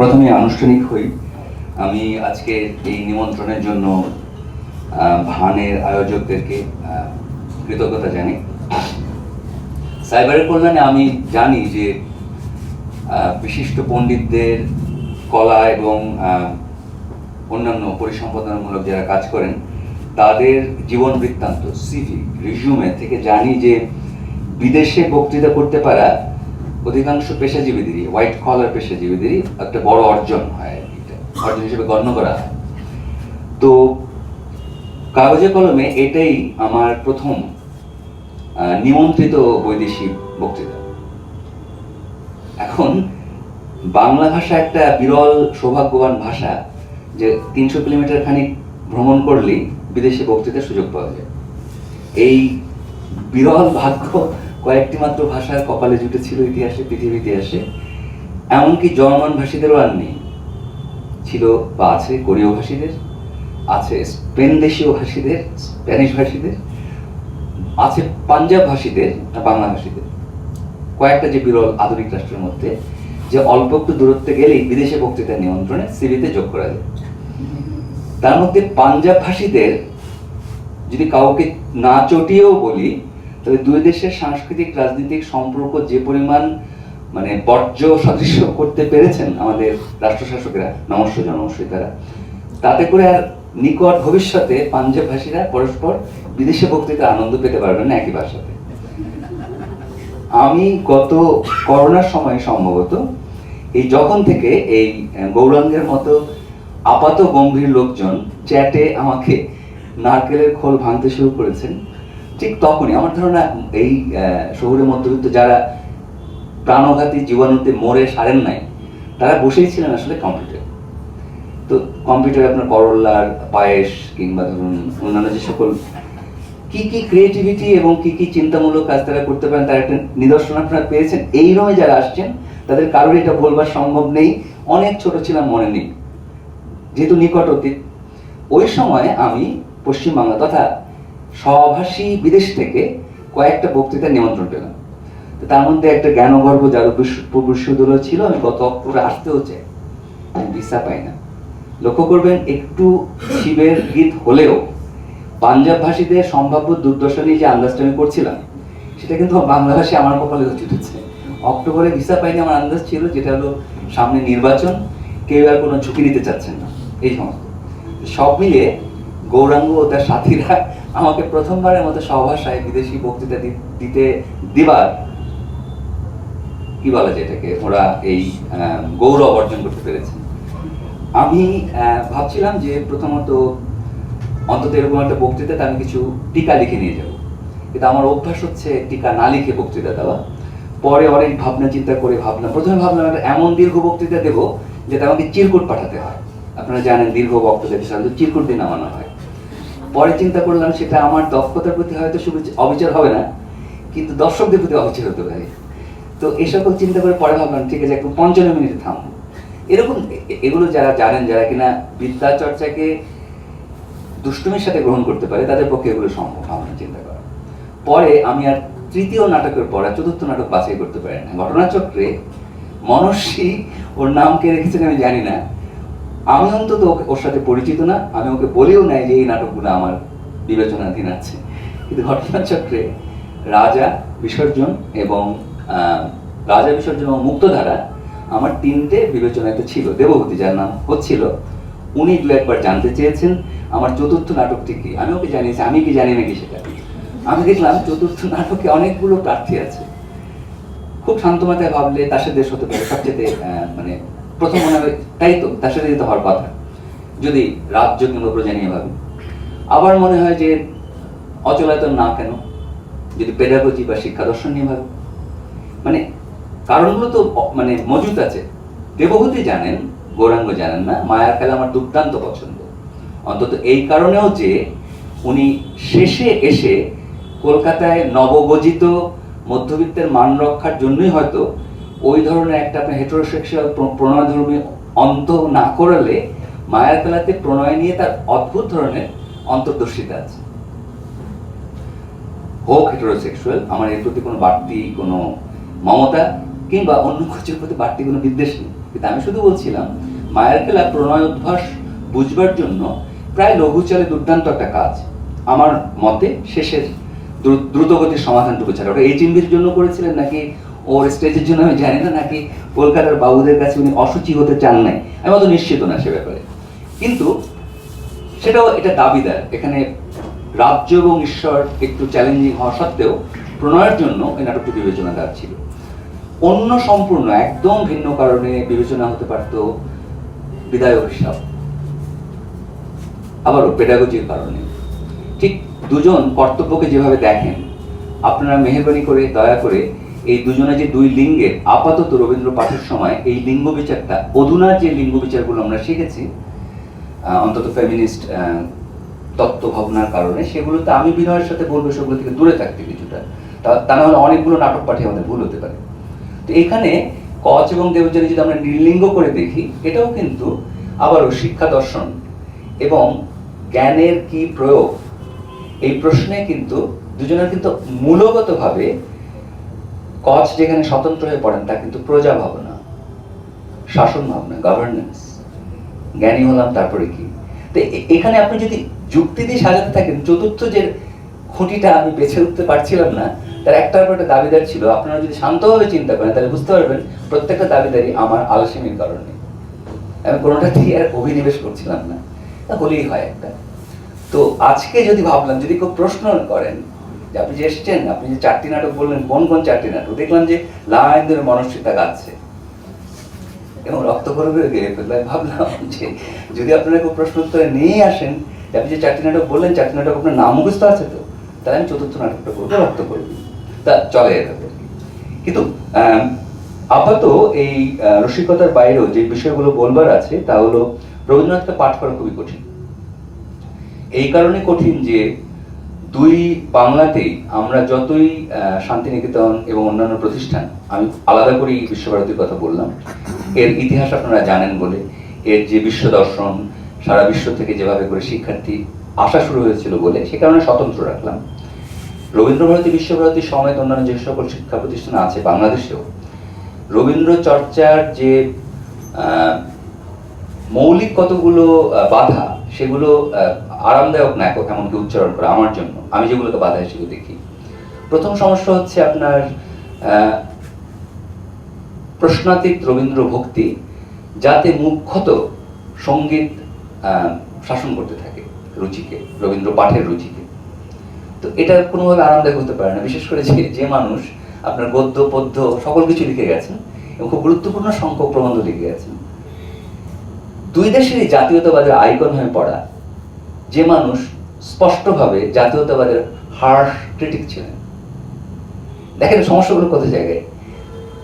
প্রথমে আনুষ্ঠানিক হই। আমি আজকে এই নিমন্ত্রণের জন্য ভানের আয়োজকদেরকে কৃতজ্ঞতা জানাই। সাইবারের কল্যাণে আমি জানি যে বিশিষ্ট পণ্ডিতদের কলা এবং অন্যান্য পরিসম্পাদনামূলক যারা কাজ করেন তাদের জীবন বৃত্তান্ত সিভি রিজিউমে থেকে জানি যে বিদেশে বক্তৃতা করতে পারা অধিকাংশ পেশাজীবীদেরই, হোয়াইট কলার পেশাজীবীদেরই একটা বড় অর্জন হয়, অর্জন হিসেবে গণ্য করা হয়। তো কাগজে কলমে এটাই আমার প্রথম নিমন্ত্রিত বৈদেশিক বক্তৃতা। এখন বাংলা ভাষা একটা বিরল সৌভাগ্যবান ভাষা, যে 300 কিলোমিটার খানিক ভ্রমণ করলেই বিদেশে বক্তৃতার সুযোগ পাওয়া যায়। এই বিরল ভাগ্য কয়েকটি মাত্র ভাষার কপালে জুটেছিল ইতিহাসে, পৃথিবীর ইতিহাসে। এমনকি জার্মান ভাষীদেরও আর নেই, ছিল বা আছে কোরীয় ভাষীদের, আছে স্পেন দেশীয় ভাষীদের, স্প্যানিশ ভাষীদের, আছে পাঞ্জাব ভাষীদের, বাংলা ভাষীদের। কয়েকটা যে বিরল আধুনিক রাষ্ট্রের মধ্যে যে অল্প একটু দূরত্বে গেলেই বিদেশে বক্তৃতার নিমন্ত্রণে সিভিতে যোগ করা যায়। তার মধ্যে পাঞ্জাব ভাষীদের যদি কাউকে না চটিয়েও বলি, তবে দুই দেশের সাংস্কৃতিক রাজনৈতিক সম্পর্ক যে পরিমাণ মানে বর্জ্য সদৃশ্য করতে পেরেছেন আমাদের রাষ্ট্রশাসকেরা, নমস্য জনমস্যই তারা, তাতে করে আর নিকট ভবিষ্যতে পাঞ্জাব ভাষীরা পরস্পর বিদেশে বক্তৃতা আনন্দ পেতে পারবেন না একই ভাষাতে। আমি গত করোনার সময় সম্ভবত এই যখন থেকে এই গৌরাঙ্গের মতো আপাত গম্ভীর লোকজন চ্যাটে আমাকে নারকেলের খোল ভাঙতে শুরু করেছেন, ঠিক তখনই আমার ধারণা এই শহুরে মধ্যবিত্ত যারা প্রাণঘাতী জীবাণুতে মরে সারেন নাই, তারা বসেই ছিলেন আসলে কম্পিউটার। তো কম্পিউটারে আপনার করল্লার পায়েস কিংবা ধরুন অন্যান্য যে সকল কি কি ক্রিয়েটিভিটি এবং কি কি চিন্তামূলক কাজ তারা করতে পারেন তার একটা নিদর্শন আপনারা পেয়েছেন। এই রমে যারা আসছেন তাদের কারোর এটা বলবার সম্ভব নেই, অনেক ছোট ছিলাম মনে নেই, যেহেতু নিকট অতীত। ওই সময় আমি পশ্চিমবাংলা তথা স্বভাষী বিদেশ থেকে কয়েকটা বক্তৃতার নিমন্ত্রণ পেলাম। তো তার মধ্যে একটা জ্ঞানগর্ভ যাদব বিশ্ববিদ্যালয় ছিল। আমি গত অক্টোবরে আসতেও চাই, আমি ভিসা পাই না। লক্ষ্য করবেন, একটু শিবের গীত হলেও পাঞ্জাব ভাষীদের সম্ভাব্য দুর্দশা নিয়ে যে আন্দাজটা আমি করছিলাম, সেটা কিন্তু বাংলা ভাষী আমার কপালে জুটেছে। অক্টোবরে ভিসা পাইনি আমার আন্দাজ ছিল, যেটা হলো সামনে নির্বাচন, কেউ আর কোনো ঝুঁকি নিতে চাচ্ছেন না, এই সমস্ত সব মিলিয়ে গৌরাঙ্গ ও তার সাথীরা আমাকে প্রথমবারের মতো স্বভাষায় বিদেশি বক্তৃতা দিবার কি বলা যায় এটাকে, ওরা এই গৌরব অর্জন করতে পেরেছে। আমি ভাবছিলাম যে প্রথমত অন্তত এরকম একটা বক্তৃতাতে আমি কিছু টিকা লিখে নিয়ে যাব, কিন্তু আমার অভ্যাস হচ্ছে টিকা না লিখে বক্তৃতা দেওয়া। পরে অনেক ভাবনা চিন্তা করে প্রথমে ভাবলাম একটা এমন দীর্ঘ বক্তৃতা দেবো যেটা আমাকে চিরকুট পাঠাতে হয়। আপনারা জানেন দীর্ঘ বক্তৃতা সাধারণত চিরকুট দিয়ে নামানো হয়। পরে চিন্তা করলাম সেটা আমার দক্ষতার প্রতি হয়তো অবিচার হবে না, কিন্তু দর্শকদের প্রতি অবিচার হতে পারে। তো এই সকল চিন্তা করে পরে ভাবলাম ঠিক আছে, একটু 55 মিনিটে থামবো। এরকম এগুলো যারা জানেন, যারা কিনা বিদ্যা চর্চাকে দুষ্টুমির সাথে গ্রহণ করতে পারে, তাদের পক্ষে এগুলো সম্ভব ভাবনা চিন্তা করা। পরে আমি আর তৃতীয় নাটকের পর চতুর্থ নাটক বাছাই করতে পারি না। ঘটনাচক্রে মনস্বী ওর নাম কে রেখেছেন আমি জানি না, আমি অন্তত ওর সাথে পরিচিত না, আমি ওকে বলেও নাই যে এই নাটকগুলো আমার বিবেচনাধীন আছে। কিন্তু ঘটনাচক্রে রাজা বিসর্জন এবং মুক্তধারা আমার 3টে বিবেচনাতে ছিল। দেবভূতি যার নাম হচ্ছিল, উনি দু একবার জানতে চেয়েছেন আমার চতুর্থ নাটকটি কি। আমি ওকে জানিয়েছি, আমি কি জানি নাকি সেটা। আমি দেখলাম চতুর্থ নাটকে অনেকগুলো প্রার্থী আছে। খুব শান্ত মাথায় ভাবলে তার সাথে হতে পারে সবচেয়ে মানে প্রথম মনে হবে তাই তো, তার সাথে যেতে হওয়ার কথা, যদি রাজ্য কিংবা প্রজা নিয়ে ভাবি। আবার মনে হয় যে অচলায়তন না কেন, যদি পেডাগজি বা শিক্ষা দর্শন নিয়ে ভাবি। মানে কারণগুলো তো মানে মজুদ আছে। দেবভূতি জানেন, গৌরাঙ্গ জানেন না। মায়ার খেলা আমার দুর্দান্ত পছন্দ, অন্তত এই কারণেও যে উনি শেষে এসে কলকাতায় নবগজিত মধ্যবিত্তের মান রক্ষার জন্যই হয়তো ওই ধরনের একটা আপনার হেটেরোসেক্সুয়াল প্রণয়ধর্মী অন্ত না করালে মায়ার খেলাতে প্রণয় নিয়ে তার অদ্ভুত ধরনের অন্তর্দর্শিতা আছে। হোক হেটেরোসেক্সুয়াল, আমার এর প্রতি কোনো বাড়তি কোনো মমতা কিংবা অন্য কিছুর প্রতি বাড়তি কোনো বিদ্বেষ নেই। কিন্তু আমি শুধু বলছিলাম মায়ের খেলা প্রণয় উদ্ভাস বুঝবার জন্য প্রায় লঘুচালে দুর্দান্ত একটা কাজ আমার মতে। শেষের দ্রুতগতির সমাধানটুকু ছাড়া ওটা এইচএমভির জন্য করেছিলেন নাকি ওর স্টেজের জন্য আমি জানি না, নাকি কলকাতার বাবুদের কাছে উনি অসুচি হতে চান নাই, আমি অত নিশ্চিত না সে ব্যাপারে। কিন্তু সেটাও এটা দাবিদার। এখানে রাজ্য এবং ঈশ্বর একটু চ্যালেঞ্জিং হওয়া সত্ত্বেও প্রণয়ের জন্য এই নাটকটি বিবেচনাকার ছিল। অন্য সম্পূর্ণ একদম ভিন্ন কারণে বিবেচনা হতে পারত বিদায় অভিশাপ, আবারও পেডাগজির কারণে। ঠিক দুজন কর্তব্যকে যেভাবে দেখেন, আপনারা মেহেরবানি করে দয়া করে এই দুজনে যে দুই লিঙ্গের আপাতত রবীন্দ্র পাঠের সময় এই লিঙ্গ বিচারটা, অধুনার যে লিঙ্গ বিচারগুলো আমরা শিখেছি অন্তত ফেমিনিস্ট তত্ত্ব ভাবনার কারণে, সেগুলোতে আমি বিনয়ের সাথে বলবো সেগুলো থেকে দূরে থাকতে কিছুটা, তা না হলে অনেকগুলো নাটক পাঠে আমাদের ভুল হতে পারে। তো এখানে কচ এবং দেবযানী যদি আমরা নির্লিঙ্গ করে দেখি, এটাও কিন্তু আবারও শিক্ষা দর্শন এবং জ্ঞানের কি প্রয়োগ, এই প্রশ্নে কিন্তু দুজনের কিন্তু মূলগতভাবে কচ যেখানে স্বতন্ত্র হয়ে পড়েন তা কিন্তু প্রজা ভাবনা, শাসন ভাবনা, গভর্নেন্স। জ্ঞানী হলাম তারপরে কি। তো এখানে আপনি যদি যুক্তি দিয়ে সাজাতে থাকেন, চতুর্থ যে খুঁটিটা আমি বেছে উঠতে পারছিলাম না, তার একটার পর একটা দাবিদার ছিল। আপনারা যদি শান্তভাবে চিন্তা করেন তাহলে বুঝতে পারবেন প্রত্যেকটা দাবিদারই আমার আলসেমির কারণে। আমি কোনোটা দিয়ে আর অভিনিবেশ করছিলাম না, তা হলেই হয় একটা। তো আজকে যদি ভাবলাম, যদি কেউ প্রশ্ন করেন যে আপনি যে এসছেন, আপনি যে 4টি নাটক বললেন, কোন কোন 4টি নাটক, দেখলাম যে লাইন ধরে মনস্বিতা গাচ্ছে এবং রক্ত করবে গেয়ে ফেলবে। ভাবলাম যে যদি আপনারা কেউ প্রশ্ন উত্তরে নিয়ে আসেন, আপনি যে 4টি নাটক বললেন, 4টি নাটক আপনার নাম মুখস্থ আছে তো, তাহলে আমি চতুর্থ নাটকটা করবো, রক্ত করবি, তা চলে যেতে। কিন্তু আপাতত এই রসিকতার বাইরেও যে বিষয়গুলো বলবার আছে তা হলো রবীন্দ্রনাথকে পাঠ করা খুবই কঠিন। এই কারণে কঠিন যে দুই বাংলাতেই আমরা যতই শান্তিনিকেতন এবং অন্যান্য প্রতিষ্ঠান, আমি আলাদা করেই বিশ্বভারতীর কথা বললাম, এর ইতিহাস আপনারা জানেন বলে, এর যে বিশ্ব দর্শন সারা বিশ্ব থেকে যেভাবে করে শিক্ষার্থী আসা শুরু হয়েছিল বলে, সে কারণে স্বতন্ত্র রাখলাম। রবীন্দ্রভারতী, বিশ্বভারতী সমেত অন্যান্য যে সকল শিক্ষা প্রতিষ্ঠান আছে বাংলাদেশেও রবীন্দ্র চর্চার যে মৌলিক কতগুলো বাধা, সেগুলো আরামদায়ক না এমনকি উচ্চারণ করা আমার জন্য। আমি যেগুলোকে বাধা হিসেবে দেখি, প্রথম সমস্যা হচ্ছে আপনার প্রশ্নাতীত রবীন্দ্র ভক্তি, যাতে মুখ্যত সঙ্গীত শাসন করতে থাকে রুচিকে, রবীন্দ্র পাঠের রুচিকে। তো এটা কোনোভাবে আরামদায়ক হতে পারে না, বিশেষ করে যে মানুষ আপনার গদ্য পদ্য সকল কিছু লিখে গেছেন এবং খুব গুরুত্বপূর্ণ সংখ্যক প্রবন্ধ লিখে গেছেন। দুই দেশেরই জাতীয়তাবাদের আইকন হয়ে পড়া যে মানুষ স্পষ্টভাবে জাতীয়তাবাদের হার্শ ক্রিটিক ছিলেন। দেখেন সমস্যাগুলো কত জায়গায়।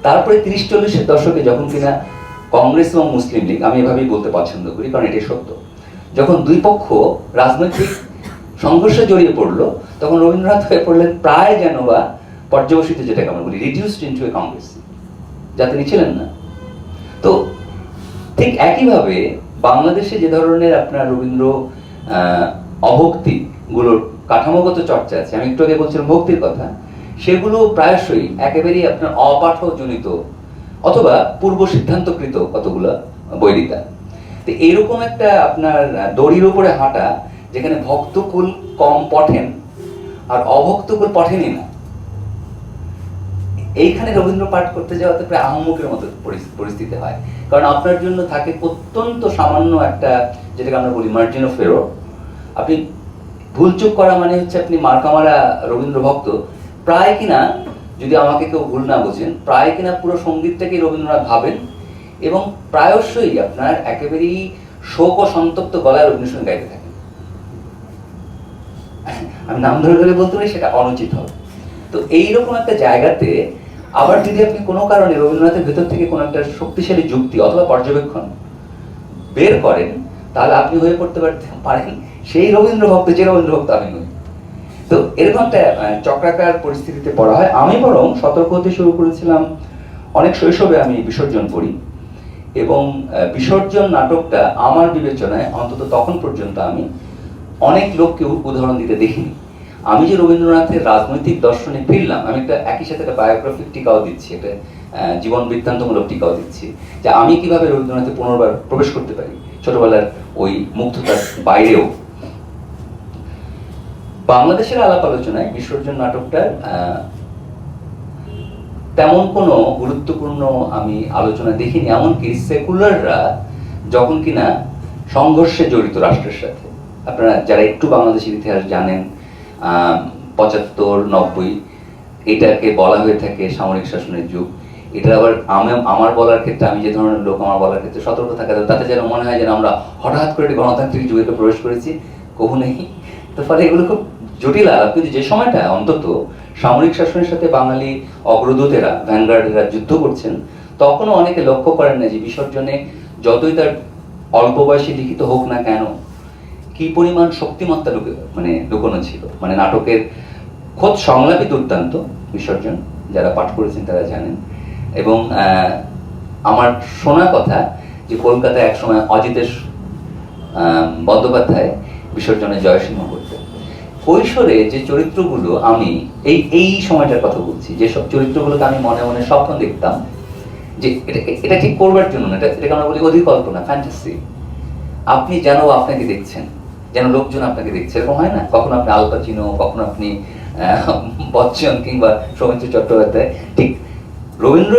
তারপরে 30-40-এর দশকে যখন কিনা কংগ্রেস এবং মুসলিম লীগ, আমি এভাবেই বলতে পছন্দ করি কারণ এটাই সত্য, যখন দুই পক্ষ রাজনৈতিক সংঘর্ষে জড়িয়ে পড়লো, তখন রবীন্দ্রনাথ হয়ে পড়লেন প্রায় যেন বা পর্যবসিত, যেটাকে আমরা বলি রিডিউসড ইনটু এ কংগ্রেস, যা তিনি ছিলেন না। তো ঠিক একইভাবে বাংলাদেশে যে ধরনের আপনার রবীন্দ্র অভক্তি গুলোর কাঠামোগত চর্চা আছে, আমি একটু আগে বলছিলাম ভক্তির কথা, সেগুলো প্রায়শই একেবারেই আপনার অপাঠজনিত অথবা পূর্ব সিদ্ধান্তকৃত কতগুলো বৈরিতা। তো এইরকম একটা আপনার দড়ির উপরে হাঁটা, যেখানে ভক্তকুল কম পঠেন আর অভক্তকুল পঠেনি না, এইখানে রবীন্দ্র পাঠ করতে যাওয়াতে প্রায় আহম্মকের মতো পরিস্থিতি হয়। কারণ আপনার জন্য থাকে অত্যন্ত সামান্য একটা, যেটাকে আমরা বলি মার্জিন অফ এরর। আপনি ভুলচুক করা মানে হচ্ছে আপনি মার্কামারা রবীন্দ্র ভক্ত, প্রায় কিনা, যদি আমাকে কেউ ভুল না বোঝেন, প্রায় কিনা পুরো সঙ্গীতটাকেই রবীন্দ্রনাথ ভাবেন এবং প্রায়শই আপনার একেবারেই শোক ও সন্তপ্ত গলায় রবীন্দ্রসঙ্গীত গাইতে থাকেন। আমি নাম ধরে ধরে বলতে পারি, সেটা অনুচিত হবে। তো এইরকম একটা জায়গাতে আবার যদি আপনি কোনো কারণে রবীন্দ্রনাথের ভেতর থেকে কোনো একটা শক্তিশালী যুক্তি অথবা পর্যবেক্ষণ বের করেন, তাহলে আপনি হয়ে পড়তে পারেন সেই রবীন্দ্র ভক্ত যে রবীন্দ্র ভক্ত আমি নই। তো এরকম একটা চক্রাকার পরিস্থিতিতে পড়া হয়। আমি বরং সতর্ক হতে শুরু করেছিলাম অনেক শৈশবে। আমি বিসর্জন পড়ি এবং বিসর্জন নাটকটা আমার বিবেচনায় অন্তত তখন পর্যন্ত আমি অনেক লোককে উদাহরণ দিতে দেখিনি। আমি যে রবীন্দ্রনাথের রাজনৈতিক দর্শনে ফিরলাম, আমি একটা একই সাথে একটা বায়োগ্রাফিক টিকাও দিচ্ছি, একটা জীবন বৃত্তান্তমূলক টিকাও দিচ্ছি, যে আমি কিভাবে রবীন্দ্রনাথে পুনর্বার প্রবেশ করতে পারি ছোটবেলার ওই মুগ্ধতার বাইরেও। বাংলাদেশের আলাপ আলোচনায় বিসর্জন নাটকটার তেমন কোনো গুরুত্বপূর্ণ আমি আলোচনা দেখিনি, এমনকি সেকুলাররা যখন কিনা সংঘর্ষে জড়িত রাষ্ট্রের সাথে, আপনারা যারা একটু বাংলাদেশের ইতিহাস জানেন, ৭৫-৯০ এটাকে বলা হয়ে থাকে সামরিক শাসনের যুগ। এটা আবার আমার বলার ক্ষেত্রে, আমি যে ধরনের লোক, আমার বলার ক্ষেত্রে সতর্ক থাকা, তাতে যেন মনে হয় যেন আমরা হঠাৎ করে গণতান্ত্রিক যুগে প্রবেশ করেছি, কখু নেই। তো ফলে এগুলো খুব জটিল আলাপ। কিন্তু যে সময়টা অন্তত সামরিক শাসনের সাথে বাঙালি অগ্রদূতেরা, ভ্যানগার্ডেরা যুদ্ধ করছেন, তখনও অনেকে লক্ষ্য করেন না যে বিসর্জনে যতই তার অল্প বয়সে লিখিত হোক না কেন, কি পরিমাণ শক্তিমত্তা লুকোনো ছিল। নাটকের খোদ সংলাপই দুর্দান্ত। বিসর্জন যারা পাঠ করেছেন তারা জানেন। এবং আমার শোনা কথা যে কলকাতায় একসময় অজিতেশ বন্দ্যোপাধ্যায় বিসর্জনে জয়সিংহ করতেন। কৈশোরে যে চরিত্রগুলো, আমি এই সময়টার কথা বলছি, যেসব চরিত্রগুলোকে আমি মনে মনে স্বপ্ন দেখতাম যে এটা ঠিক করবার জন্য না, এটাকে আমরা বলি অধিকল্পনা, ফ্যান্টাসি। আপনি যেন আপনাকে দেখছেন, যেন লোকজন আপনাকে দেখছে, এরকম হয় না? কখন আপনি আল পাচিনো, কখন আপনি বচ্চন কিংবা সৌমিত্র চট্টোপাধ্যায়। ঠিক রবীন্দ্র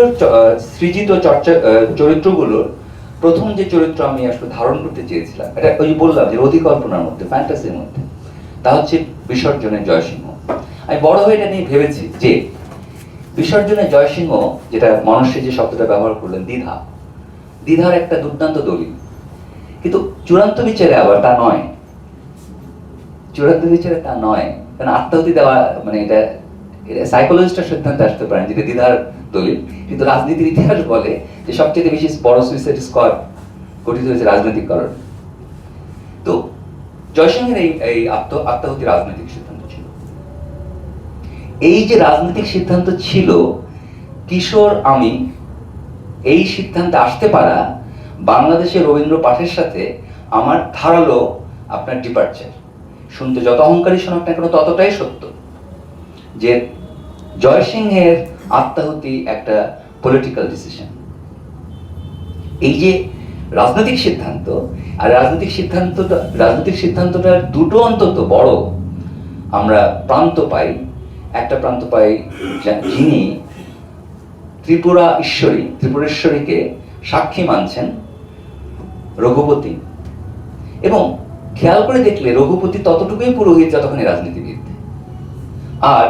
সৃজিত চরিত্রগুলোর প্রথম যে চরিত্র আমি আসলে ধারণ করতে চেয়েছিলাম, এটা ওই বললাম যে অধিকল্পনার মধ্যে, ফ্যান্টাসির মধ্যে, তা হচ্ছে বিসর্জনের জয়সিংহ। আমি বড় হয়ে এটা নিয়ে ভেবেছি যে বিসর্জনের জয়সিংহ, যেটা মনস্বী যে শব্দটা ব্যবহার করলেন, দ্বিধার একটা দুর্দান্ত দলিল। কিন্তু চূড়ান্ত বিচারে আবার তা নয়। চূড়ান্ত বিচারে তা নয়, কারণ আত্মাহুতি দেওয়া এটা সাইকোলজিস্টরা সিদ্ধান্তে আসতে পারেন যেটা দ্বিধার দলিল। কিন্তু রাজনীতির ইতিহাস বলে যে সবচেয়ে বেশি বড় সুইসাইড স্কোয়াড গঠিত হয়েছে রাজনৈতিক কারণে। তো জয়সিংহের এই আত্মাহুতি রাজনৈতিক সিদ্ধান্ত ছিল। এই যে রাজনৈতিক সিদ্ধান্ত ছিল, কিশোর আমি এই সিদ্ধান্তে আসতে পারা বাংলাদেশের রবীন্দ্র পাঠের সাথে আমার ধারালো আপনার ডিপার্চার। শুনতে যত অহংকারী শোনাক না কেন, ততটাই সত্য যে জয়সিংহের আত্মাহুতি একটা পলিটিক্যাল ডিসিশন। এই যে রাজনৈতিক সিদ্ধান্ত, আর রাজনৈতিক সিদ্ধান্তটার দুটো অন্তত বড় আমরা প্রান্ত পাই। একটা প্রান্ত পাই যিনি ত্রিপুরেশ্বরীকে সাক্ষী মানছেন, রঘুপতি। এবং খেয়াল করে দেখলে রঘুপতি ততটুকুই পুরোহিত যতখানি রাজনীতিবিদ, আর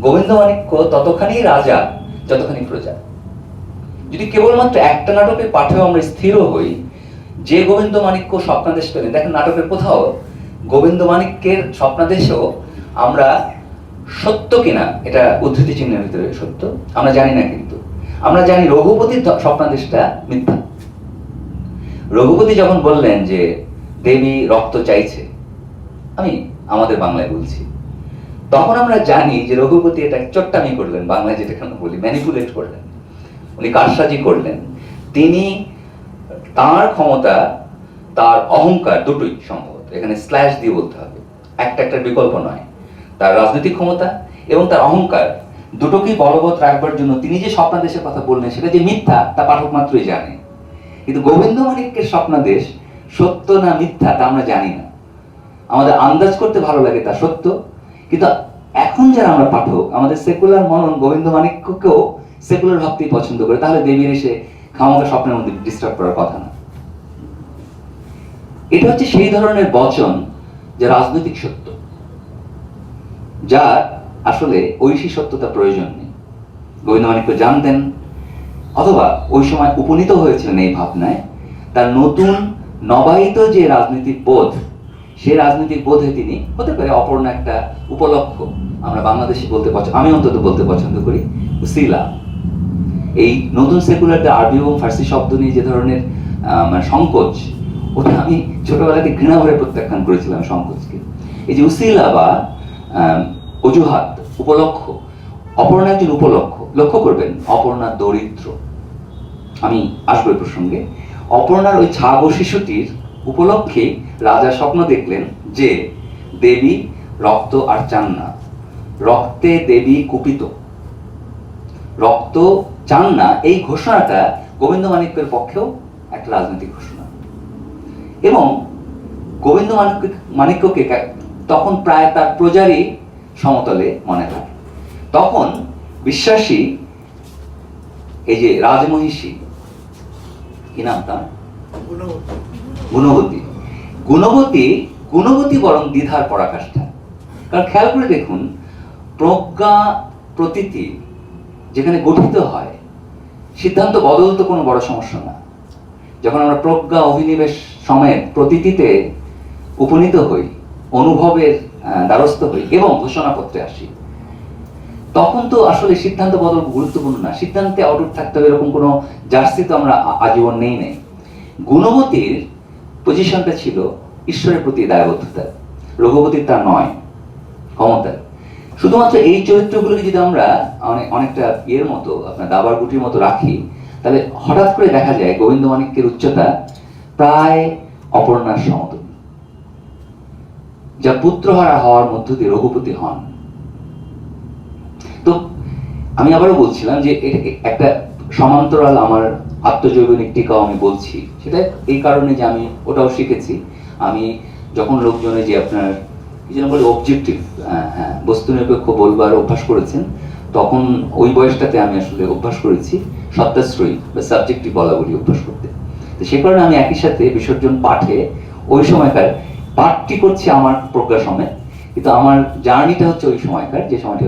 গোবিন্দমাণিক্য ততখানি রাজা যতখানি প্রজা। যদি কেবলমাত্র একটা নাটকের পাঠেও আমরা স্থির হই যে গোবিন্দমাণিক্য স্বপ্নাদেশ পেলেন, দেখেন নাটকের কোথাও গোবিন্দমাণিক্যের স্বপ্নাদেশেও আমরা সত্য কিনা, এটা উদ্ধৃতি চিহ্নের ভিতরে সত্য আমরা জানি না, কিন্তু আমরা জানি রঘুপতির স্বপ্নাদেশটা মিথ্যা। রঘুপতি যখন বললেন যে দেবী রক্ত চাইছে, আমি আমাদের বাংলায় বলছি, তখন আমরা জানি যে রঘুপতি এটা চট্টামি করলেন, বাংলায় যেটা কেন বলি ম্যানিপুলেট করলেন, উনি কারসাজি করলেন। তিনি তার ক্ষমতা, তার অহংকার, দুটোই সম্ভবত এখানে স্ল্যাশ দিয়ে বলতে হবে, একটা বিকল্প নয়। তার রাজনৈতিক ক্ষমতা এবং তার অহংকার দুটোকেই বলবৎ রাখবার জন্য তিনি যে স্বপ্নাদেশের কথা বললেন সেটা যে মিথ্যা তা পাঠক মাত্রই জানে। কিন্তু গোবিন্দমাণিক্যের স্বপ্নাদেশ সত্য না মিথ্যা তা আমরা জানি না, আমাদের আন্দাজ করতে ভালো লাগে তা সত্য। কিন্তু এখন যারা আমরা পাঠক, আমাদের সেকুলার মনন গোবিন্দমাণিক্যকেও সেকুলার ভাবতেই পছন্দ করে, তাহলে দেবীর এসে খামোকা স্বপ্নের মধ্যে ডিস্টার্ব করার কথা না। এটা হচ্ছে সেই ধরনের বচন যা রাজনৈতিক সত্য, যার আসলে ঐশী সত্যতা প্রয়োজন নেই। গোবিন্দমাণিক্য জানতেন, অথবা ওই সময় উপনীত হয়েছিলেন এই ভাবনায়, তার নতুন নবায়িত যে রাজনৈতিক বোধ, সে রাজনৈতিক বোধে তিনি, হতে পারে অপর্ণা একটা উপলক্ষ, আমরা বাংলাদেশি আমি অন্তত বলতে পছন্দ করি, উসিলা। এই নতুন সেকুলারদের আরবি এবং ফার্সি শব্দ নিয়ে যে ধরনের সংকোচ, ওটা আমি ছোটবেলাতে ঘৃণা ভরে প্রত্যাখ্যান করেছিলাম সংকোচকে। এই যে উসিলা বা অজুহাত, উপলক্ষ, অপর্ণা একজন উপলক্ষ। লক্ষ্য করবেন অপর্ণা দরিদ্র, আমি আসবো এই প্রসঙ্গে। অপর্ণার ওই ছাগো শিশুটির উপলক্ষে রাজা স্বপ্ন দেখলেন যে দেবী রক্ত আর চান না, রক্তে দেবী কুপিত, রক্ত চান না, এই ঘোষণাটা গোবিন্দ মাণিক্যের পক্ষেও একটা রাজনৈতিক ঘোষণা। এবং গোবিন্দ মাণিক্যকে তখন প্রায় তার প্রজারই সমতলে মনে হয়। তখন বিশ্বাসী এই যে রাজমহিষী, কি নাম তার, গুণবতী বরং দ্বিধার পরাকাষ্ঠা। কারণ খেয়াল করে দেখুন, প্রজ্ঞা প্রতীতি যেখানে গঠিত হয়, সিদ্ধান্ত বদল তো কোনো বড় সমস্যা না। যখন আমরা প্রজ্ঞা অভিনিবেশ সমেত প্রতীতিতে উপনীত হই, অনুভবের দ্বারস্থ হই এবং ঘোষণাপত্রে আসি, তখন তো আসলে সিদ্ধান্ত বদল গুরুত্বপূর্ণ না। সিদ্ধান্তে অটুট থাকতে হবে এরকম কোনো জার্সি তো আমরা আজীবন নেই। গুণবতীর পজিশনটা ছিল ঈশ্বরের প্রতি দায়বদ্ধতা, রঘুপতির তা নয়, ক্ষমতার। শুধুমাত্র এই চরিত্রগুলোকে যদি আমরা অনেকটা ইয়ের মতো, আপনার দাবার গুটির মতো রাখি, তাহলে হঠাৎ করে দেখা যায় গোবিন্দ মাণিক্যের উচ্চতা প্রায় অপর্ণার সমতুল্য, যা পুত্রহারা হওয়ার মধ্য দিয়ে রঘুপতি হন। তো আমি আবারও বলছিলাম যে একটা সমান্তরাল আমার আত্মজৈবনিক টিকাও আমি বলছি, সেটা এই কারণে যে আমি ওটাও শিখেছি। আমি যখন লোকজনে যে আপনার কি যেন বলে অবজেক্টিভ, বস্তু নিরপেক্ষ বলবার অভ্যাস করেছেন, তখন ওই বয়সটাতে আমি আসলে অভ্যাস করেছি সত্যাশ্রয়ী বা সাবজেক্টিভ বলা বলি অভ্যাস করতে। তো সে কারণে আমি একই সাথে বিসর্জন পাঠে ওই সময়কার পাঠটি করছি আমার প্রজ্ঞা সমেত, কিন্তু আমার জার্নিটা হচ্ছে ওই সময়কার, যে সময়টা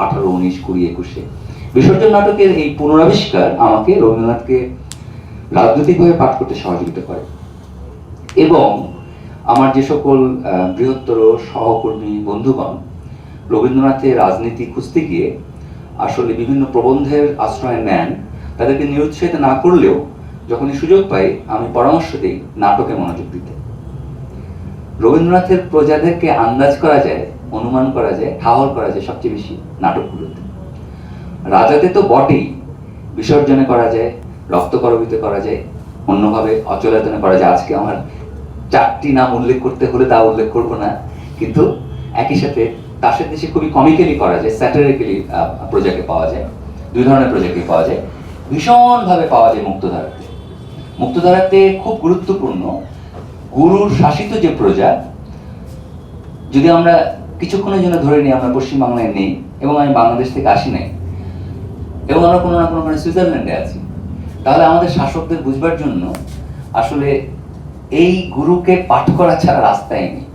18, 19, 20, 21। বিসর্জন নাটকের এই পুনরাবিষ্কার আমাকে রবীন্দ্রনাথকে রাজনৈতিকভাবে পাঠ করতে সহযোগিতা করে। এবং আমার যে সকল বৃহত্তর সহকর্মী বন্ধুগণ রবীন্দ্রনাথের রাজনীতি খুঁজতে গিয়ে আসলে বিভিন্ন প্রবন্ধের আশ্রয় নেন, তাদেরকে নিরুৎসাহিত না করলেও যখনই সুযোগ পাই আমি পরামর্শ দিই নাটকে মনোযোগ দিতে। রবীন্দ্রনাথের প্রজাদেরকে আন্দাজ করা যায়, অনুমান করা যায়, ঠাহর করা যায় সবচেয়ে বেশি নাটকগুলোতে। রাজাতে তো বটেই, বিসর্জনে করা যায়, রক্তকরবিতে করা যায়, অন্যভাবে অচলায়তনে করা যায়। আজকে আমার 4টি নাম উল্লেখ করতে হলে তা উল্লেখ করবো না, কিন্তু একই সাথে তাসের দেশে খুবই কমিক্যালি করা যায়, স্যাটারিক্যালি প্রজাকে পাওয়া যায়। 2 ধরনের প্রজাকে পাওয়া যায়। ভীষণভাবে পাওয়া যায় মুক্তধারাতে। মুক্তধারাতে খুব গুরুত্বপূর্ণ গুরুর শাসিত যে প্রজা, যদি আমরা কিছুক্ষণের জন্য ধরে নিই আমরা পশ্চিমবাংলায় নেই এবং আমি বাংলাদেশ থেকে আসি নাই এবং আমরা কোনো না কোনো সুইজারল্যান্ডে আছি, তাহলে আমাদের শাসকদের বুঝবার জন্য আসলে এই গুরুকে পাঠ করা ছাড়া রাস্তায় নেই।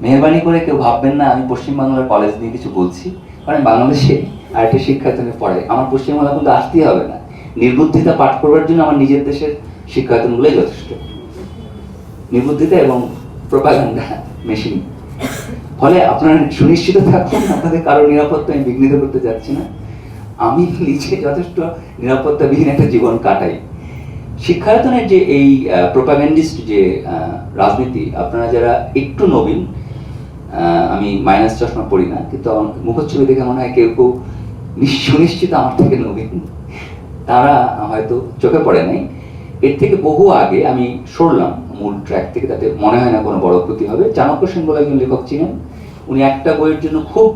মেহরবানি করে কেউ ভাববেন না আমি পশ্চিমবাংলার কলেজ নিয়ে কিছু বলছি, কারণ বাংলাদেশে আরেকটি শিক্ষায়তনে পড়ে। আমার পশ্চিমবাংলা কিন্তু আসতেই হবে না, নির্বুদ্ধিতা পাঠ করবার জন্য আমার নিজের দেশের শিক্ষায়তনগুলোই যথেষ্ট। নির্বুদ্ধিতা এবং প্রোপাগান্ডা মেশিন। ফলে আপনারা সুনিশ্চিত থাকুন আপনাদের কারো নিরাপত্তা আমি বিঘ্নিত করতে যাচ্ছি না। আমি নিজে যথেষ্ট নিরাপত্তাবিহীন একটা জীবন কাটাই। শিক্ষায়তনের যে এই প্রোপাগান্ডিস্ট যে রাজনীতি, আপনারা যারা একটু নবীন, আমি মাইনাস চশমা পড়ি না, কিন্তু আমার মুখচ্ছবি দেখে মনে হয় কেউ কেউ সুনিশ্চিত আমার থেকে নবীন, তারা হয়তো চোখে পড়ে নাই। এর থেকে বহু আগে আমি সরলাম মূল ট্র্যাক থেকে, তাতে মনে হয় না কোনো বড় ক্ষতি হবে। চাণক্য সেন বলে একজন লেখক ছিলেন, উনি একটা বইয়ের জন্য খুব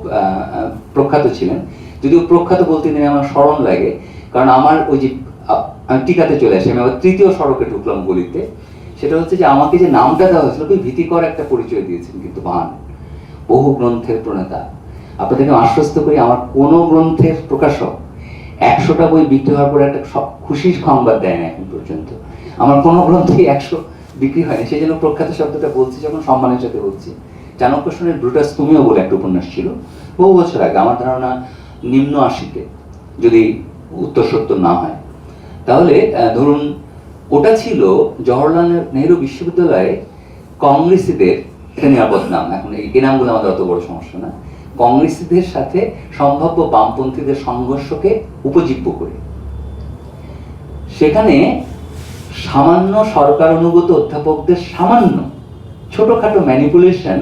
প্রখ্যাত ছিলেন। যদিও প্রখ্যাত বলতে নিয়ে আমার স্মরণ লাগে, কারণ আমার ওই যে আমি টিকাতে চলে আসি, আমি আবার 3য় সড়কে ঢুকলাম গলিতে। সেটা হচ্ছে যে আমাকে যে নামটা দেওয়া হয়েছিল খুবই ভীতিকর একটা পরিচয় দিয়েছেন, কিন্তু ভান বহু গ্রন্থের প্রণেতা। আপনাদেরকে আশ্বস্ত করি আমার কোনো গ্রন্থের প্রকাশক 100টা বই বিক্রি হওয়ার পরে একটা খুশির সংবাদ দেয় না এখন পর্যন্ত। আমার কোনো গ্রন্থে 100 বিক্রি হয়নি, সেই জন্য প্রখ্যাত শব্দটা বলছি যখন সম্মানের সাথে বলছি। চাণক্য সেনের ব্রুটাস তুমিও বলে একটা উপন্যাস ছিল বহু বছর আগে, আমার ধারণা নিম্ন 80-তে, যদি উত্তর সত্তর না হয়। তাহলে ধরুন ওটা ছিল জওহরলাল নেহরু বিশ্ববিদ্যালয়ে কংগ্রেসীদের, এটা নিরাপদ নাম, এখন এই নামগুলো আমাদের অত বড় সমস্যা না, কংগ্রেসীদের সাথে সম্ভাব্য বামপন্থীদের সংঘর্ষকে উপজীব্য করে সেখানে সামান্য সরকার অনুগত অধ্যাপকদের সামান্য ছোটখাটো ম্যানিপুলেশন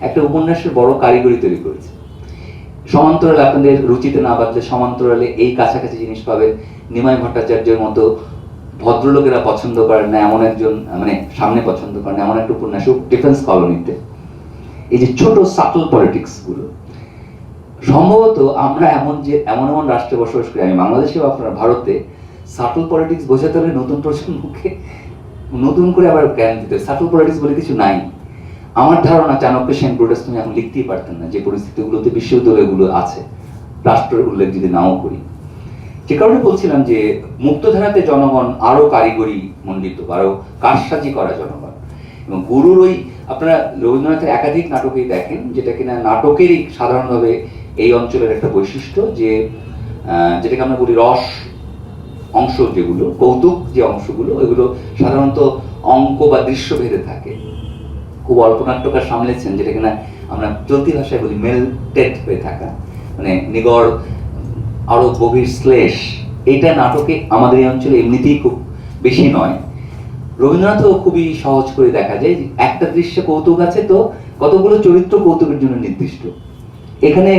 একটা উপন্যাসের বড় কারিগরি তৈরি করেছে। সমান্তরালে আপনাদের রুচিতে না বাদলে সমান্তরালে এই কাছাকাছি জিনিস পাবেন। নিমাই ভট্টাচার্যের মতো ভদ্রলোকেরা পছন্দ করেন না এমন একজন, মানে সামনে পছন্দ করেন এমন একটা উপন্যাস ডিফেন্স কলোনিতে। এই যে ছোট সাটল পলিটিক্স গুলো, সম্ভবত আমরা এমন এমন রাষ্ট্রে বসবাস করি, আমি বাংলাদেশে বা আপনার ভারতে, সাটল পলিটিক্স বোঝাতে হলে নতুন প্রজন্মকে নতুন করে আবার জ্ঞান দিতে, সাটল পলিটিক্স বলে কিছু নাই। আমার ধারণা চাণক্য, সেন, ব্রুটাস তুমি এখন লিখতেই পারতেন না যে পরিস্থিতিগুলোতে বিশ্ববিদ্যালয়গুলো আছে, রাষ্ট্রের উল্লেখ যদি নাও করি। যে কারণে বলছিলাম যে মুক্তধারাতে জনগণ আরো কারিগরি মণ্ডিত, আরো কারসাজি করা জনগণ, এবং গুরুর ওই আপনারা রবীন্দ্রনাথের একাধিক নাটকেই দেখেন, যেটা কিনা নাটকেরই সাধারণভাবে এই অঞ্চলের একটা বৈশিষ্ট্য, যে যেটাকে আমরা বলি রস অংশ, যেগুলো কৌতুক যে অংশগুলো, ওইগুলো সাধারণত অঙ্ক বা দৃশ্য ভেদে থাকে। খুব অল্প নাট্যকার সামলেছেন যেটা কিনা আমরা চলতি ভাষায় বলি মেল্টেড হয়ে থাকা, মানে নিগড়, আরো গভীর শ্লেষ। এইটা নাটকে আমাদের এই অঞ্চলে এমনিতেই খুব বেশি নয়। রবীন্দ্রনাথও খুবই সহজ করে দেখা যায়, একটা দৃশ্যে কৌতুক আছে তো কতগুলো চরিত্র কৌতুকের জন্য নির্দিষ্ট। এখানে